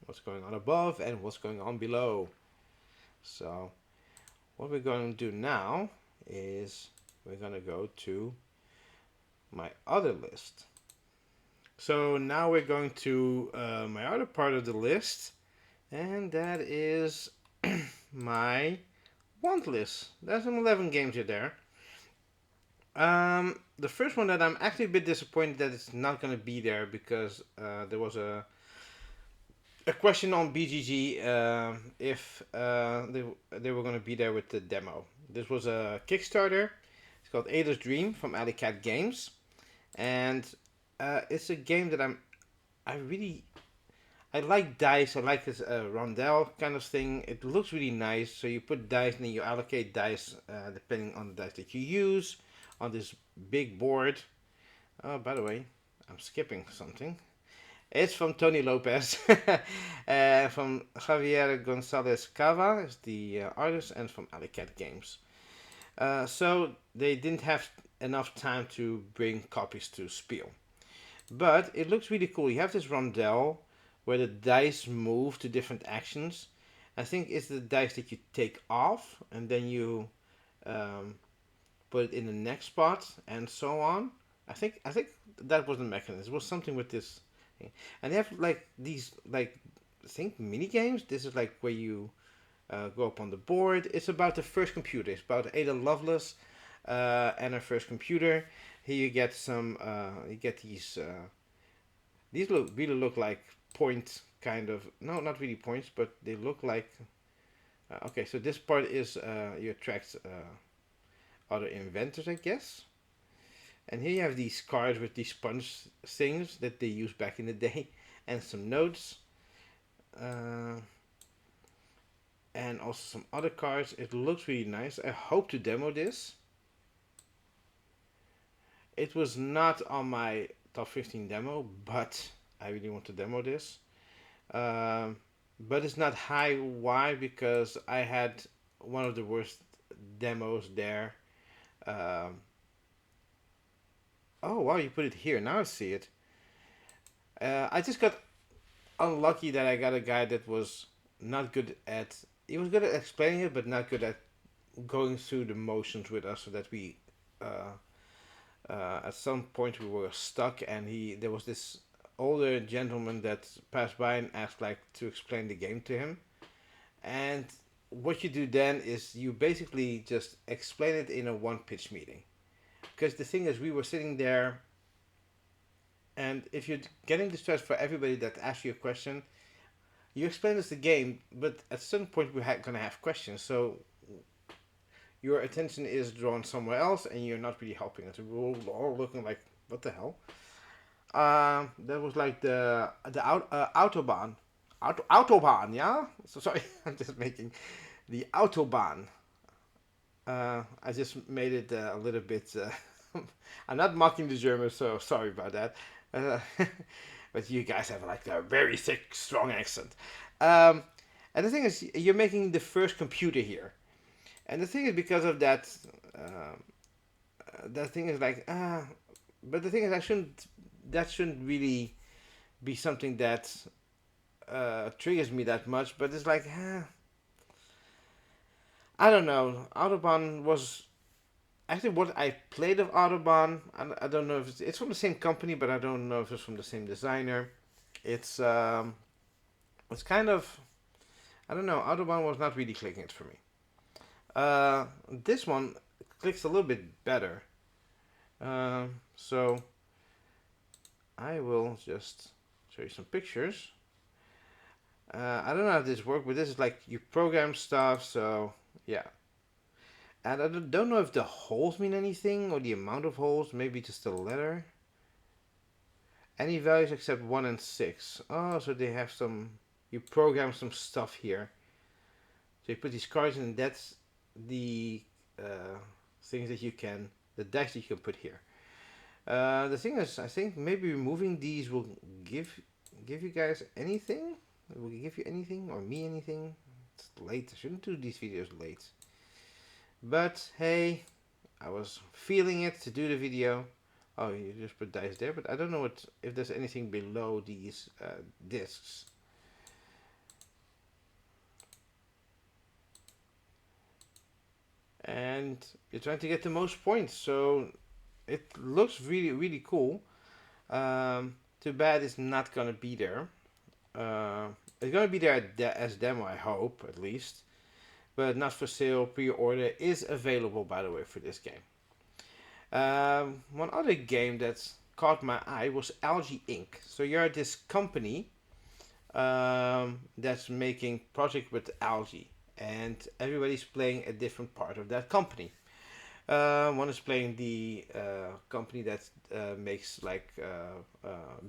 What's going on above and what's going on below. So what we're going to do now is we're going to go to my other list. So now we're going to my other part of the list, and that is my want list. There's some 11 games in there. The first one that I'm actually a bit disappointed that it's not going to be there because there was a question on BGG if they were going to be there with the demo. This was a Kickstarter. It's called Ada's Dream from Alley Cat Games, and it's a game that I like dice. I like this rondel kind of thing. It looks really nice. So you put dice and then you allocate dice depending on the dice that you use on this big board. Oh, by the way, I'm skipping something. It's from Tony Lopez, from Javier Gonzalez Cava is the artist, and from Alley Cat Games. So they didn't have enough time to bring copies to Spiel. But it looks really cool. You have this rondel where the dice move to different actions. I think it's the dice that you take off and then you um, put it in the next spot and so on. I think that was the mechanism. It was something with this thing. And they have like these like I think mini games. This is like where you go up on the board. It's about the first computer. It's about Ada Lovelace and her first computer. Here you get some. You get these. These really look like point kind of. No, not really points, but they look like. Okay, so this part is you attract other inventors, I guess. And here you have these cards with these sponge things that they used back in the day, and some notes. And also some other cards. It looks really nice. I hope to demo this. It was not on my top 15 demo, but I really want to demo this. But it's not high. Why? Because I had one of the worst demos there. Um, oh wow, you put it here. Now I see it. I just got unlucky that I got a guy that was not good at. He was good at explaining it, but not good at going through the motions with us, so that we. At some point we were stuck, and he there was this older gentleman that passed by and asked like to explain the game to him. And what you do then is you basically just explain it in a one pitch meeting. Because the thing is, we were sitting there, and if you're getting distressed for everybody that asks you a question, you explain us the game, but at some point we're gonna have questions. So your attention is drawn somewhere else, and you're not really helping us. We're all looking like, what the hell? That was like the autobahn, autobahn, yeah. So sorry, I'm just making the autobahn. I just made it a little bit. I'm not mocking the Germans, so sorry about that. Uh, but you guys have like a very thick, strong accent. Um, and the thing is, you're making the first computer here. And the thing is, because of that, that thing is like, but the thing is, that shouldn't really be something that triggers me that much. But it's like, I don't know. Autobahn was actually what I played of Autobahn. I don't know if it's from the same company, but I don't know if it's from the same designer. It's it's kind of, I don't know. Autobahn was not really clicking it for me. This one clicks a little bit better. So I will just show you some pictures. I don't know how this works, but this is like you program stuff. So yeah, and I don't know if the holes mean anything or the amount of holes. Maybe just the letter. Any values except 1 and 6. Oh, so they have some. You program some stuff here. So you put these cards in. That's the things that you can. The decks that you can put here. The thing is, I think maybe removing these will give you guys anything. Will it give you anything or me anything? It's late. I shouldn't do these videos late. But hey, I was feeling it to do the video. Oh, you just put dice there, but I don't know if there's anything below these discs. And you're trying to get the most points, so it looks really, really cool. Too bad it's not gonna be there. It's gonna be there as demo, I hope, at least. But not for sale. Pre-order is available, by the way, for this game. One other game that caught my eye was Algae Inc. So you're this company that's making project with algae, and everybody's playing a different part of that company. One is playing the company that makes like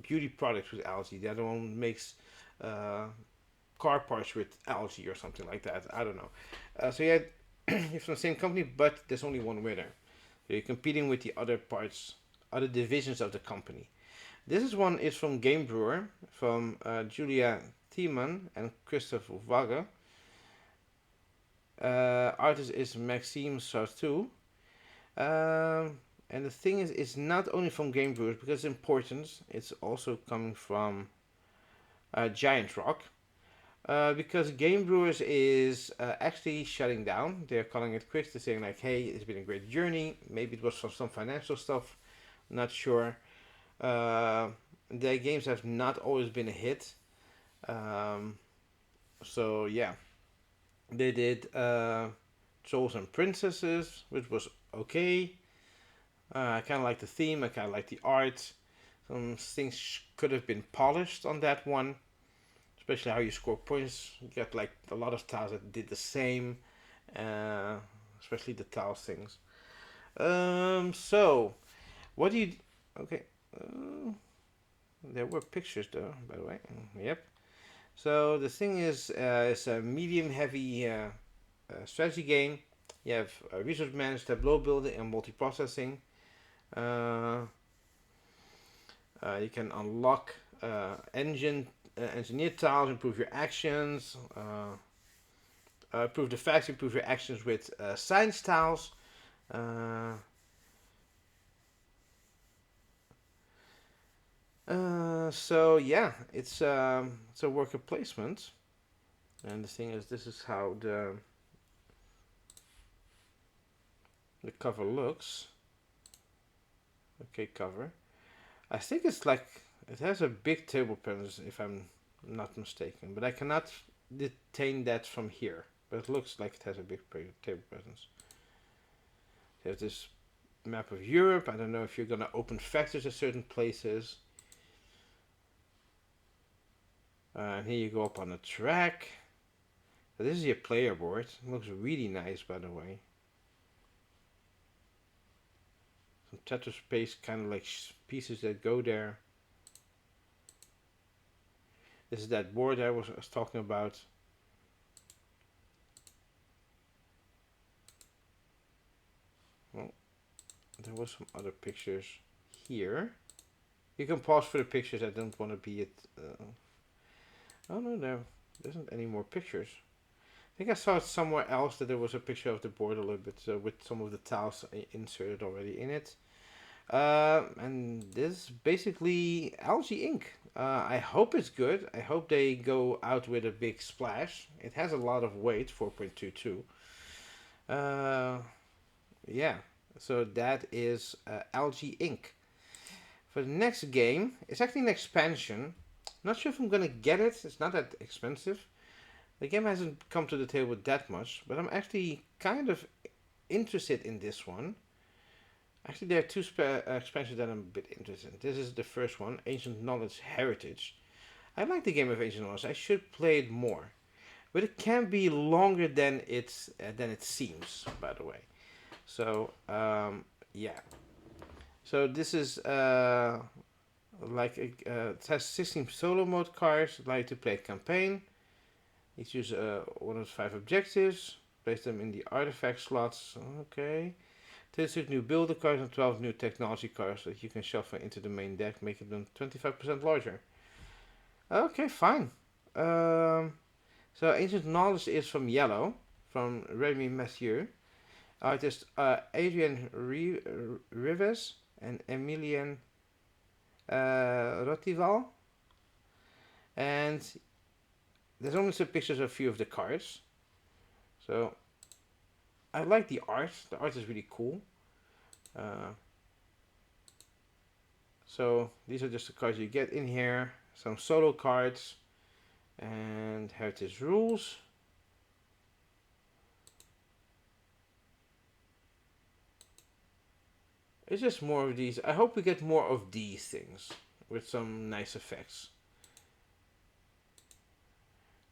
beauty products with algae. The other one makes car parts with algae or something like that. I don't know. So yeah, you're from the same company, but there's only one winner. So you're competing with the other parts, other divisions of the company. This one is from Game Brewer, from Julia Thiemann and Christoph Wagge. Artist is Maxime Sartou. And the thing is, it's not only from Game Brewers because it's important. It's also coming from Giant Rock. Because Game Brewers is actually shutting down. They're calling it quits. They're saying like, hey, it's been a great journey. Maybe it was for some financial stuff. Not sure. Their games have not always been a hit. So yeah. They did Trolls and Princesses, which was okay. I kind of like the theme. I kind of like the art. Some things could have been polished on that one, especially how you score points. You got like a lot of tiles that did the same, especially the tile things. So what do you? Okay, there were pictures though, by the way. Yep. So the thing is, it's a medium-heavy strategy game. You have resource management, tableau building, and multiprocessing. You can unlock engineer tiles, improve your actions, improve the facts, improve your actions with science tiles. So yeah, it's a worker placement, and the thing is, this is how the cover looks. Okay, cover. I think it's like it has a big table presence, if I'm not mistaken, but I cannot detain that from here. But it looks like it has a big table presence. There's this map of Europe. I don't know if you're gonna open factors at certain places. And here you go up on a track. So this is your player board. It looks really nice, by the way. Some Tetris space kind of like pieces that go there. This is that board I was talking about. Well, there was some other pictures here. You can pause for the pictures. I don't want to be it. Oh no, there isn't any more pictures. I think I saw it somewhere else that there was a picture of the board a little bit with some of the tiles inserted already in it. And this basically algae ink. I hope it's good. I hope they go out with a big splash. It has a lot of weight, 4.22. Uh, yeah, so that is algae ink. For the next game, it's actually an expansion. Not sure if I'm gonna get it. It's not that expensive. The game hasn't come to the table that much, but I'm actually kind of interested in this one. Actually, there are two expansions that I'm a bit interested in. This is the first one, Ancient Knowledge Heritage. I like the game of Ancient Knowledge. I should play it more, but it can be longer than it seems. By the way, so yeah. So this is it has 16 solo mode cards. Like to play campaign. You choose one of the 5 objectives. Place them in the artifact slots. Okay. 36 new builder cards and 12 new technology cards that you can shuffle into the main deck, making them 25% larger. Okay, fine. So Ancient Knowledge is from Yellow, from Remy Mathieu. Artists Adrian Rives and Emilian Rotival. And there's only some pictures of a few of the cards. So I like the art. The art is really cool. Uh, so these are just the cards you get in here. Some solo cards and heritage rules. It's just more of these. I hope we get more of these things with some nice effects.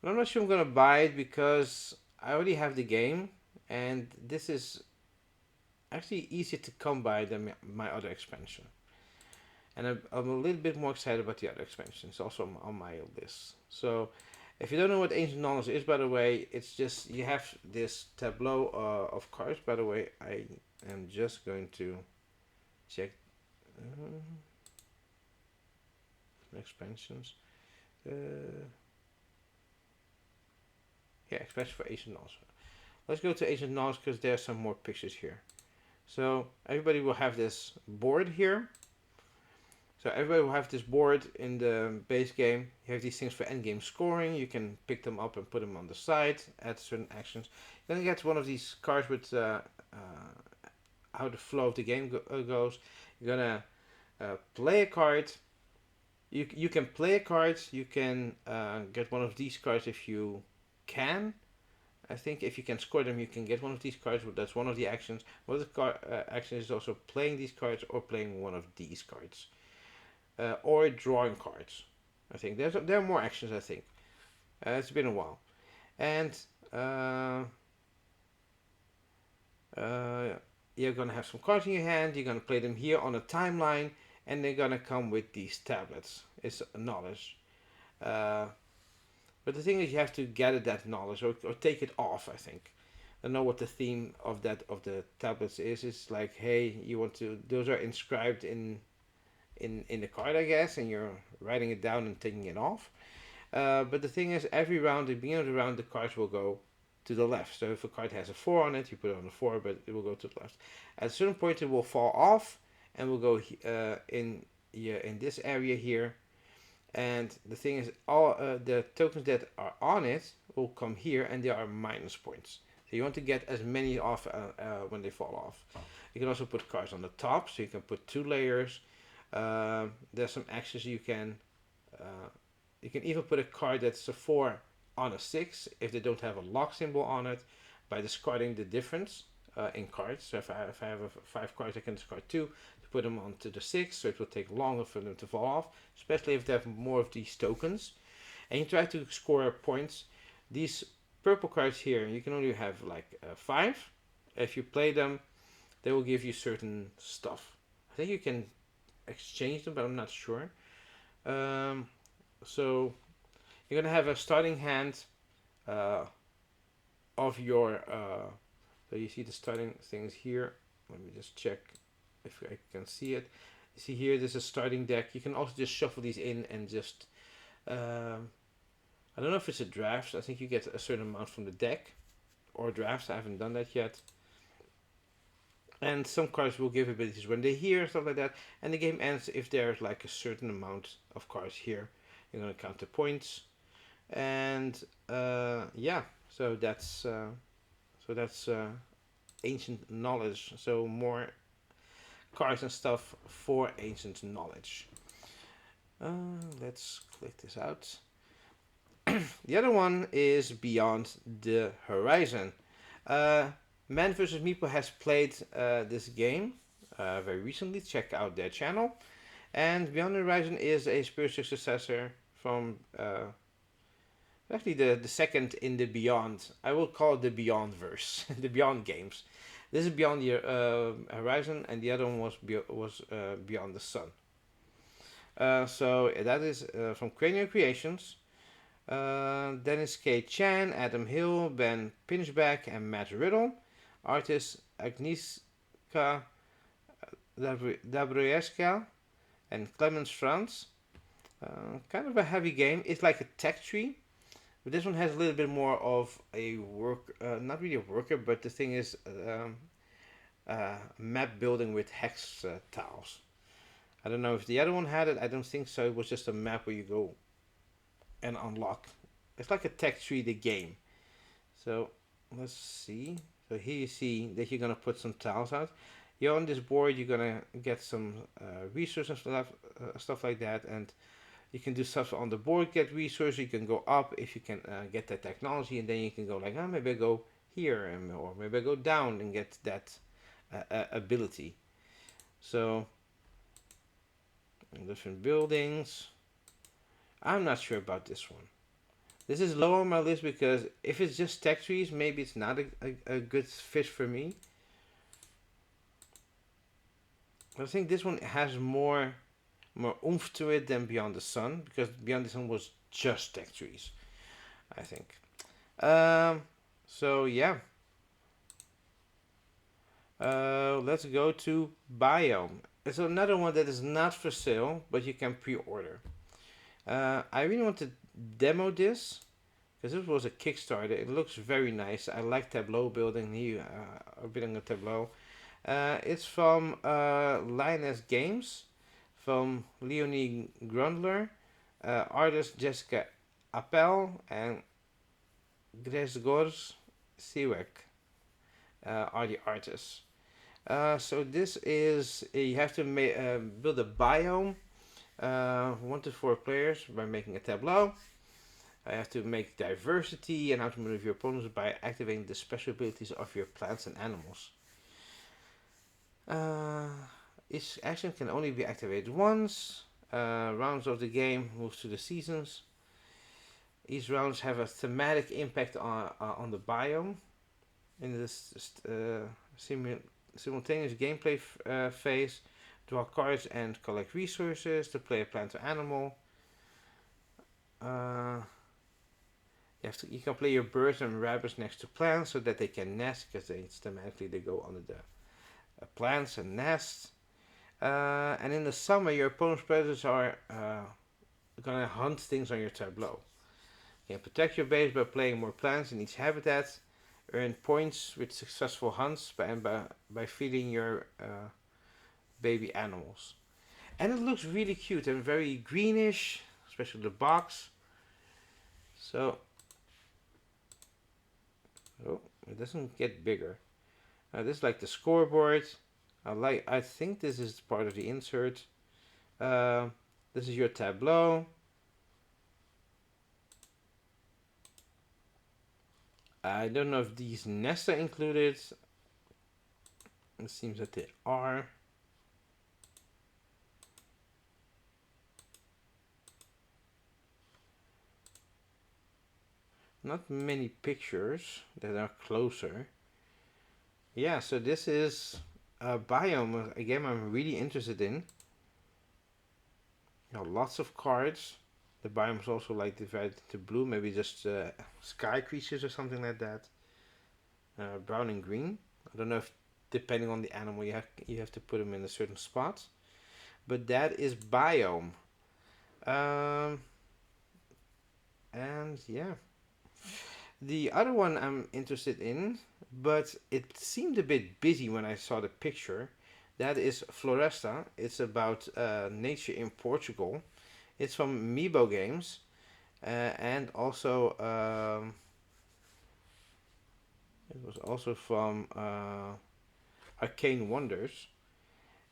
But I'm not sure I'm gonna buy it because I already have the game, and this is actually easier to come by than my other expansion. And I'm a little bit more excited about the other expansions, also on my list. So, if you don't know what Ancient Knowledge is, by the way, it's just you have this tableau of cards. By the way, I am just going to check expansions. Yeah, expansion for Ancient Knowledge. Let's go to Ancient Knowledge because there are some more pictures here. So everybody will have this board here. So everybody will have this board in the base game. You have these things for endgame scoring. You can pick them up and put them on the side, add certain actions. Then you get one of these cards with how the flow of the game goes. You're gonna play a card. You can play a card. You can get one of these cards if you can. I think if you can score them, you can get one of these cards. That's one of the actions. One of the actions is also playing these cards or playing one of these cards. Or drawing cards. I think there are more actions. I think it's been a while, and you're gonna have some cards in your hand. You're gonna play them here on a timeline, and they're gonna come with these tablets. It's knowledge. But the thing is, you have to gather that knowledge or take it off. I think. I don't know what the theme of the tablets is. It's like, hey, you want to. Those are inscribed in the card, I guess, and you're writing it down and taking it off. But the thing is, every round, at the beginning of the round, the cards will go to the left. So if a card has a 4 on it, you put it on the 4, but it will go to the left. At a certain point, it will fall off and will go in yeah, in this area here. And the thing is, all the tokens that are on it will come here, and they are minus points. So you want to get as many off when they fall off. You can also put cards on the top, so you can put 2 layers. There's some actions you can. Uh, you can even put a card that's a 4 on a 6 if they don't have a lock symbol on it, by discarding the difference in cards. So if I have 5 cards, I can discard 2 to put them onto the 6, so it will take longer for them to fall off, especially if they have more of these tokens. And you try to score points. These purple cards here, you can only have like 5. If you play them, they will give you certain stuff. I think you can exchange them, but I'm not sure. Um, so you're gonna have a starting hand uh, of your. So you see the starting things here. Let me just check if I can see it. You see here, there's a starting deck. You can also just shuffle these in and just. I don't know if it's a draft. I think you get a certain amount from the deck, or drafts. I haven't done that yet. And some cards will give abilities when they're here, stuff like that. And the game ends if there's like a certain amount of cards here. You're gonna count the points, and yeah. So that's ancient knowledge. So more cards and stuff for ancient knowledge. Let's click this out. The other one is Beyond the Horizon. Uh, Man vs. Meeple has played this game very recently. Check out their channel. And Beyond the Horizon is a spiritual successor from actually the second in the Beyond. I will call it the Beyond verse, the Beyond games. This is Beyond the Horizon, and the other one was Beyond the Sun. So that is from Cranial Creations. Dennis K. Chan, Adam Hill, Ben Pinchback, and Matt Riddle. Artists Agnieszka Dabrowska and Clemens Franz. Kind of a heavy game. It's like a tech tree, but this one has a little bit more of a not really a worker, but the thing is map building with hex tiles. I don't know if the other one had it. I don't think so. It was just a map where you go and unlock. It's like a tech tree, the game. So let's see. So here you see that you're gonna put some tiles out. You're on this board. You're gonna get some resources and stuff like that, and you can do stuff on the board. Get resources. You can go up if you can get that technology, and then you can go like, oh, maybe I go here, or maybe I go down and get that ability. So different buildings. I'm not sure about this one. This is low on my list because if it's just tech trees, maybe it's not a good fit for me. I think this one has more oomph to it than Beyond the Sun, because Beyond the Sun was just tech trees, I think. So yeah. Let's go to Biome. It's another one that is not for sale, but you can pre-order. I really want to demo this because this was a Kickstarter. It looks very nice. I like tableau building. Here, building a tableau. It's from Lioness Games, from Leonie Grundler, artist Jessica Appel, and Grzegorz Siwek are the artists. So this is you have to build a biome. 1 to 4 players by making a tableau. I have to make diversity and how to move your opponents by activating the special abilities of your plants and animals. Each action can only be activated once. Rounds of the game moves to the seasons. Each rounds have a thematic impact on the biome. In this simultaneous gameplay phase, draw cards and collect resources to play a plant or animal. You can play your birds and rabbits next to plants so that they can nest, because they go under the plants and nests. And in the summer, your opponent's predators are gonna hunt things on your tableau. You can protect your base by playing more plants in each habitat. Earn points with successful hunts by feeding your baby animals. And it looks really cute and very greenish, especially the box. So, oh, it doesn't get bigger. This is like the scoreboard. I think this is part of the insert. Uh, this is your tableau. I don't know if these nests are included. It seems that they are. Not many pictures that are closer. Yeah, so this is a biome, a game I'm really interested in. Lots of cards. The biome is also like divided into blue, maybe just sky creatures or something like that. Brown and green. I don't know if depending on the animal you have to put them in a certain spot. But that is biome. Um, and yeah, the other one I'm interested in, but it seemed a bit busy when I saw the picture. That is Floresta. It's about nature in Portugal. It's from Mibo Games, and also it was also from Arcane Wonders.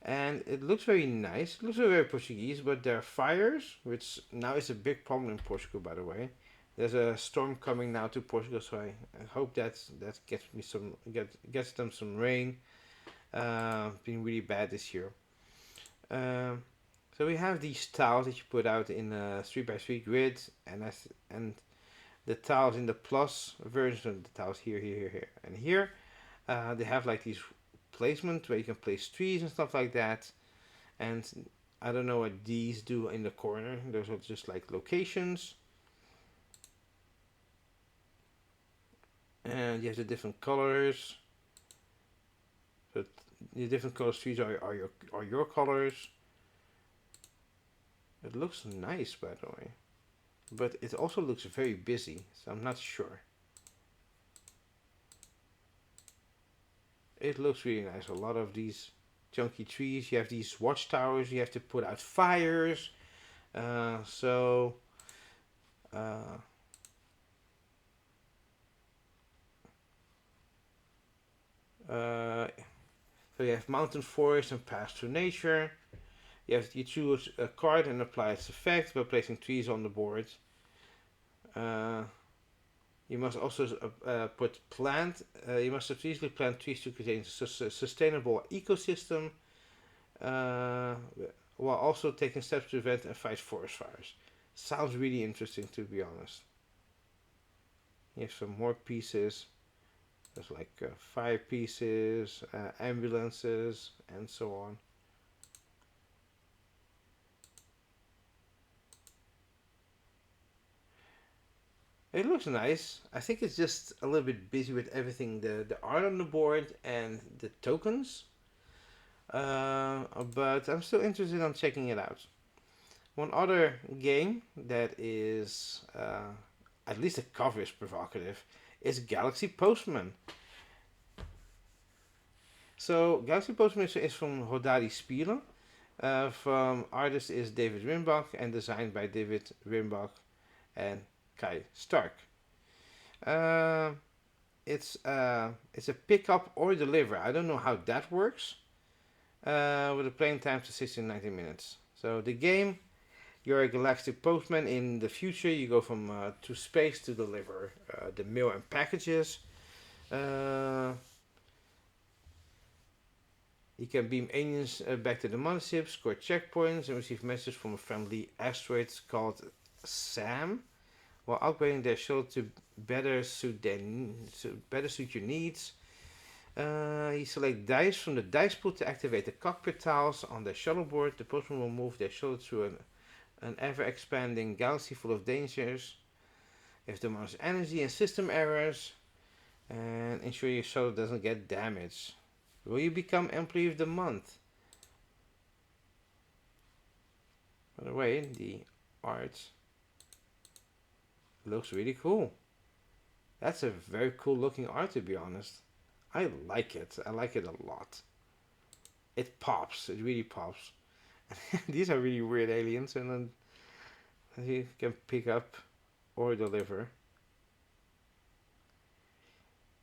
And it looks very nice. It looks very Portuguese, but there are fires, which now is a big problem in Portugal, by the way. There's a storm coming now to Portugal, so I hope that gets them some rain. Been really bad this year. Um, so we have these tiles that you put out in a 3 by 3 grid, and the tiles in the plus version of the tiles here, and here. They have like these placement where you can place trees and stuff like that. And I don't know what these do in the corner. Those are just like locations. And you have the different colors. So the different color trees are your colors. It looks nice, by the way, but it also looks very busy. So I'm not sure. It looks really nice. A lot of these junky trees. You have these watchtowers. You have to put out fires. Uh, so uh, uh, so you have mountain forest and path through nature. You choose a card and apply its effect by placing trees on the board. Uh, you must also put plant. You must strategically plant trees to create a sustainable ecosystem, uh, while also taking steps to prevent and fight forest fires. Sounds really interesting, to be honest. You have some more pieces. There's like fire pieces, ambulances, and so on. It looks nice. I think it's just a little bit busy with everything, the art on the board and the tokens. But I'm still interested on checking it out. One other game that is, at least the cover is provocative, is Galaxy Postman. So Galaxy Postman is from Hodari Spiele. From artist is David Rimbach and designed by David Rimbach and Kai Stark. Uh, it's a pick up or deliver. I don't know how that works. With a playing time to 60 to 90 minutes. So the game, you're a galactic postman in the future. You go from to space to deliver the mail and packages. Uh, you can beam aliens back to the mothership, score checkpoints, and receive messages from a friendly asteroid called Sam, while upgrading their shuttle to better suit your needs. You select dice from the dice pool to activate the cockpit tiles on the shuttle board. The postman will move their shuttle through an ever-expanding galaxy full of dangers. If the most energy and system errors, and ensure your shuttle doesn't get damaged. Will you become Employee of the Month? By the way, the art looks really cool. That's a very cool looking art, to be honest. I like it. I like it a lot. It pops. It really pops. These are really weird aliens, and then you can pick up or deliver.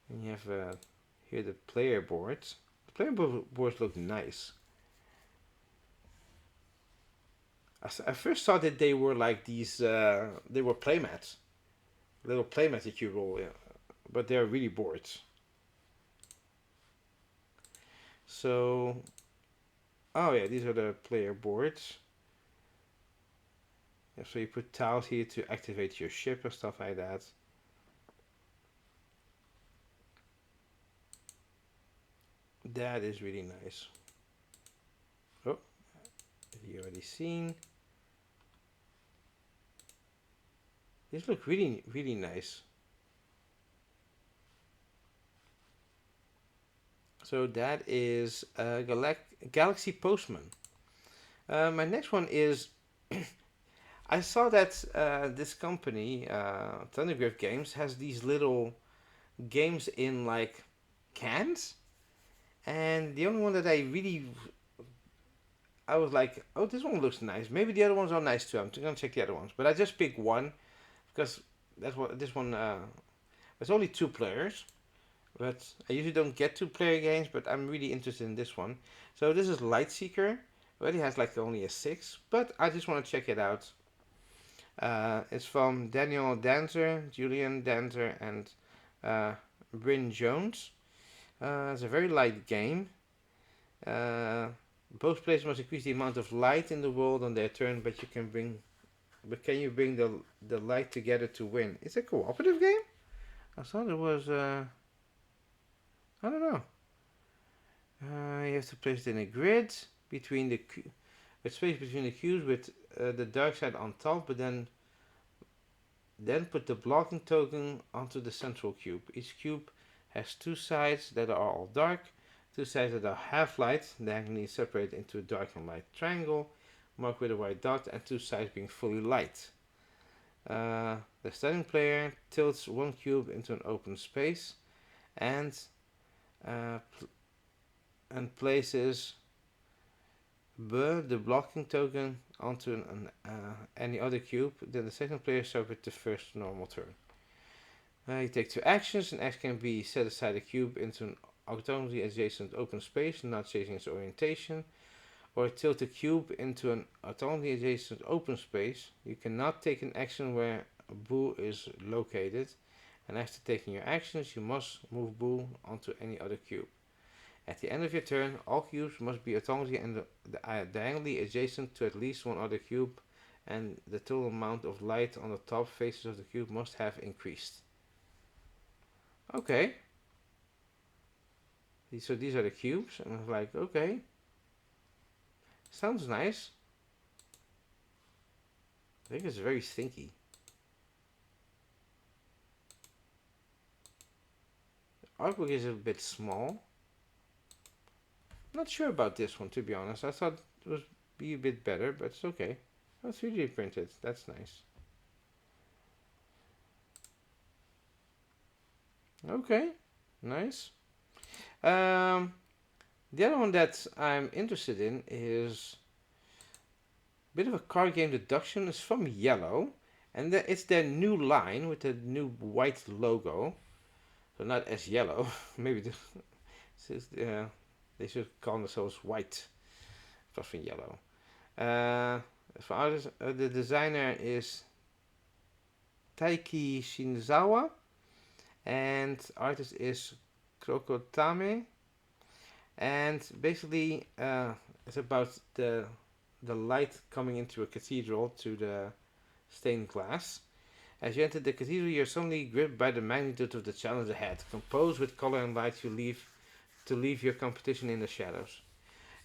And you have here the player boards. The boards look nice. I first thought that they were like these. They were playmats, little playmats that you roll. Yeah. But they're really boards. So, oh yeah, these are the player boards. Yeah, so you put tiles here to activate your ship and stuff like that. That is really nice. Oh, have you already seen? These look really, really nice. So that is Galaxy Postman. My next one is I saw that this company, Thundergrave Games, has these little games in like cans, and the only one that I was like, oh, this one looks nice. Maybe the other ones are nice too. I'm gonna check the other ones, but I just picked one because that's what this one. It's only two players, but I usually don't get two-player games, but I'm really interested in this one. So this is Lightseeker. Already has like only a 6, but I just want to check it out. It's from Daniel Danzer, Julian Danzer, and uh, Bryn Jones. It's a very light game. Uh, both players must increase the amount of light in the world on their turn, but can you bring the light together to win? It's a cooperative game. I thought it was. I don't know. You have to place it in a grid between with space between the cubes with the dark side on top, but then put the blocking token onto the central cube. Each cube has two sides that are all dark, two sides that are half light, diagonally separated into a dark and light triangle, marked with a white dot, and two sides being fully light. The starting player tilts one cube into an open space and uh, places the blocking token onto any other cube. Then the second player starts with the first normal turn. You take two actions. An action can be set aside a cube into an automatically adjacent open space, not changing its orientation, or tilt a cube into an automatically adjacent open space. You cannot take an action where a Boo is located, and after taking your actions, you must move Boo onto any other cube. At the end of your turn, all cubes must be automatically and diagonally adjacent to at least one other cube, and the total amount of light on the top faces of the cube must have increased. Okay. So these are the cubes, and I was like, okay. Sounds nice. I think it's very stinky. The artwork is a bit small. Not sure about this one, to be honest. I thought it would be a bit better, but it's okay. Oh, it's 3D printed. That's nice. Okay, nice. The other one that I'm interested in is a bit of a card game deduction. It's from Yellow, and it's their new line with the new white logo. So not as yellow. Maybe they should call themselves white, plus from Yellow. For artists, the designer is Taiki Shinzawa, and artist is Krokotame. And basically, it's about the light coming into a cathedral to the stained glass. As you enter the cathedral, you're suddenly gripped by the magnitude of the challenge ahead. Compose with color and light to leave your competition in the shadows.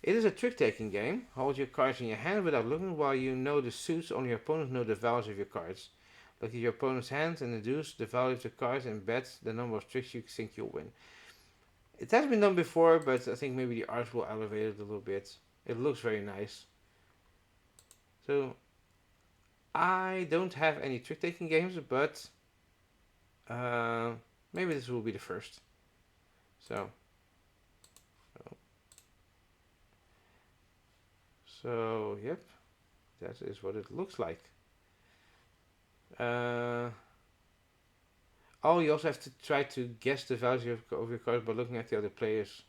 It is a trick-taking game. Hold your cards in your hand without looking while you know the suits on your opponent know the values of your cards. Look at your opponent's hand and deduce the value of the cards and bet the number of tricks you think you'll win. It has been done before, but I think maybe the art will elevate it a little bit. It looks very nice. So, I don't have any trick-taking games, but maybe this will be the first. So, So yep, that is what it looks like. Uh, oh, you also have to try to guess the value of your card by looking at the other players,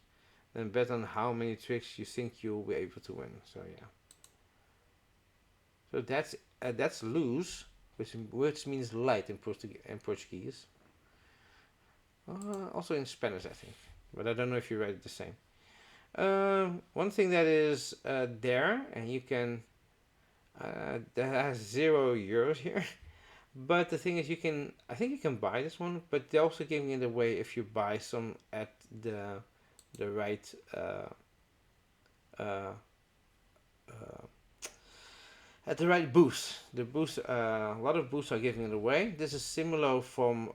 and bet on how many tricks you think you'll be able to win. So yeah, so that's lose, which means light in Portuguese. Also in Spanish, I think, but I don't know if you read it the same. One thing that is there, and you can that has €0 here. But the thing is, I think you can buy this one, but they're also giving it away if you buy some at the right uh, uh, at the right booth. The booth, a lot of booths are giving it away. This is Similo from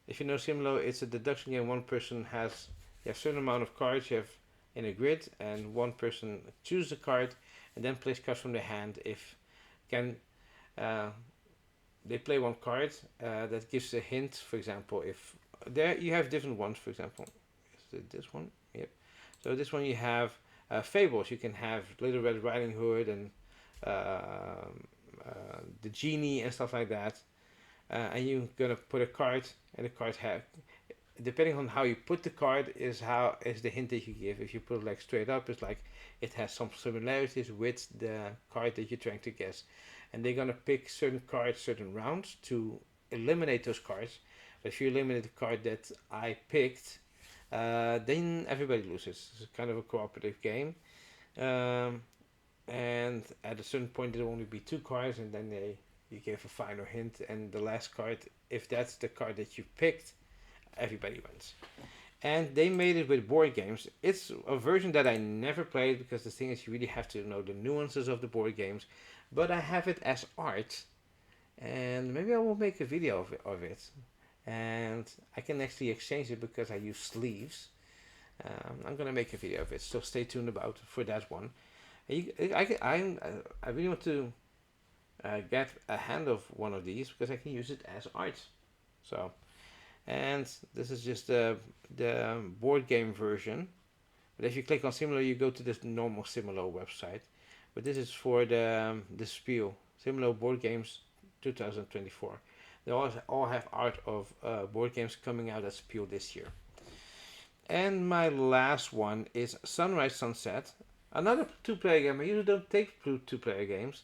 if you know Similo, it's a deduction game. One person has you have a certain amount of cards you have in a grid, and one person chooses a card and then plays cards from their hand. If can uh, they play one card that gives a hint. For example, if there you have different ones. For example, is it this one? Yep. So this one you have fables. You can have Little Red Riding Hood and the genie and stuff like that. And you're gonna put a card, and the card have depending on how you put the card is the hint that you give. If you put it like straight up, it's like it has some similarities with the card that you're trying to guess, and they're gonna pick certain cards, certain rounds to eliminate those cards. But if you eliminate the card that I picked, then everybody loses. It's kind of a cooperative game, um, and at a certain point there will only be two cards, and then you give a final hint, and the last card, if that's the card that you picked, everybody wins. And they made it with board games. It's a version that I never played because the thing is you really have to know the nuances of the board games. But I have it as art, and maybe I will make a video of it. And I can actually exchange it because I use sleeves. I'm gonna make a video of it, so stay tuned about for that one. I really want to get a hand of one of these because I can use it as art. So, and this is just the board game version. But if you click on Similo, you go to this normal Similo website. But this is for the Spiel Similo board games 2024. They all have art of board games coming out at Spiel this year. And my last one is Sunrise Sunset, another two-player game. I usually don't take two-player games,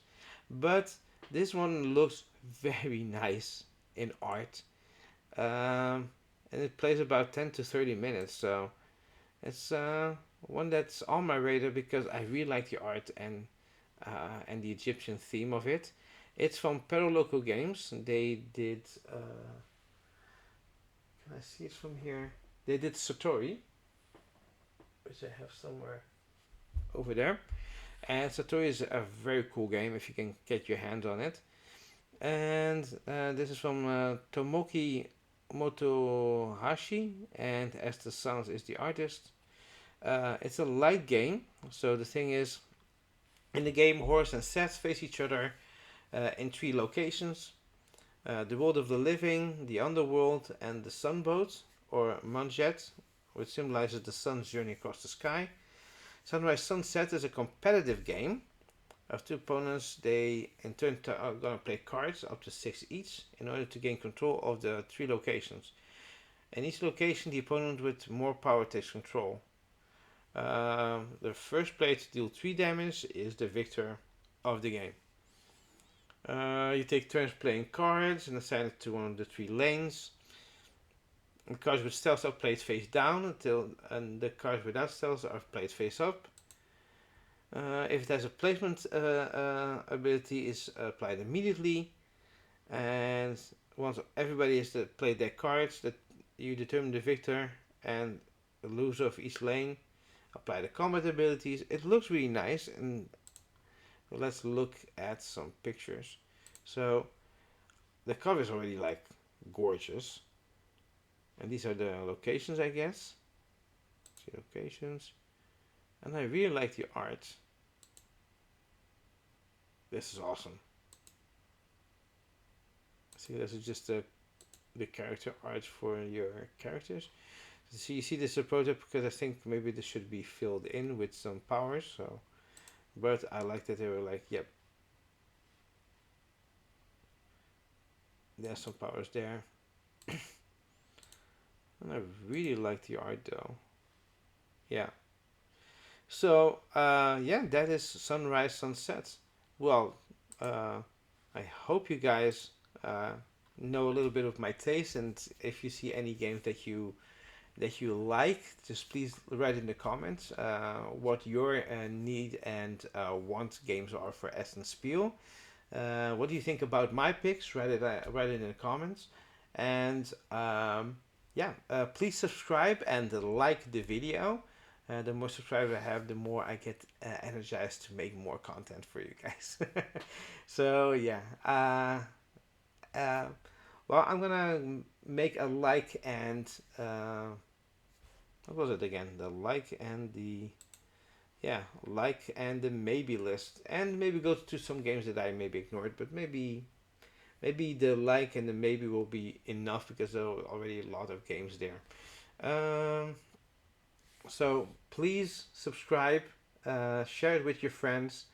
but this one looks very nice in art, and it plays about 10 to 30 minutes. So it's one that's on my radar because I really like the art and the Egyptian theme of it. It's from Local Games. They did. Can I see it from here? They did Satori, which I have somewhere over there. And Satori is a very cool game if you can get your hands on it. And this is from Tomoki Motohashi, and As the Sounds is the artist. It's a light game, so the thing is, in the game, horse and set face each other in three locations. The world of the living, the underworld, and the sunboat, or Manjet, which symbolizes the sun's journey across the sky. Sunrise Sunset is a competitive game of two opponents. They in turn are going to play cards, up to 6 each, in order to gain control of the three locations. In each location, the opponent with more power takes control. The first player to deal 3 damage is the victor of the game. You take turns playing cards and assign it to one of the 3 lanes. The cards with stealth are played face down and the cards without stealth are played face up. If it has a placement ability, is applied immediately. And once everybody has played their cards, that you determine the victor and the loser of each lane. Apply the combat abilities. It looks really nice, and let's look at some pictures. So the cover is already like gorgeous, and these are the locations, I guess. See locations, and I really like the art. This is awesome. See, this is just the character art for your characters. So you see this is a prototype because I think maybe this should be filled in with some powers. So But I like that they were like, yep, there's some powers there. And I really like the art though. Yeah. So, yeah, that is Sunrise Sunset. Well, uh, I hope you guys uh, know a little bit of my taste, and if you see any games that you like, just please write in the comments what your need and want games are for Essen Spiel. What do you think about my picks? Write it in the comments, and yeah, please subscribe and like the video. The more subscribers I have, the more I get energized to make more content for you guys. So yeah, uh, well, I'm gonna make a like and what was it again? The like and the yeah, like and the maybe list, and maybe go to some games that I maybe ignored, but maybe the like and the maybe will be enough because there are already a lot of games there. Um, so please subscribe, share it with your friends,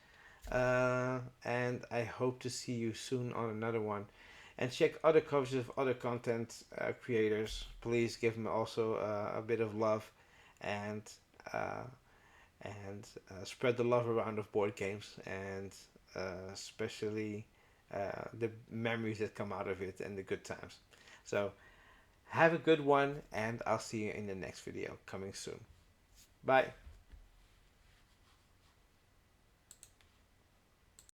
and I hope to see you soon on another one. And check other covers of other content creators. Please give them also a bit of love, and uh, spread the love around of board games, and especially the memories that come out of it and the good times. So have a good one, and I'll see you in the next video coming soon. Bye.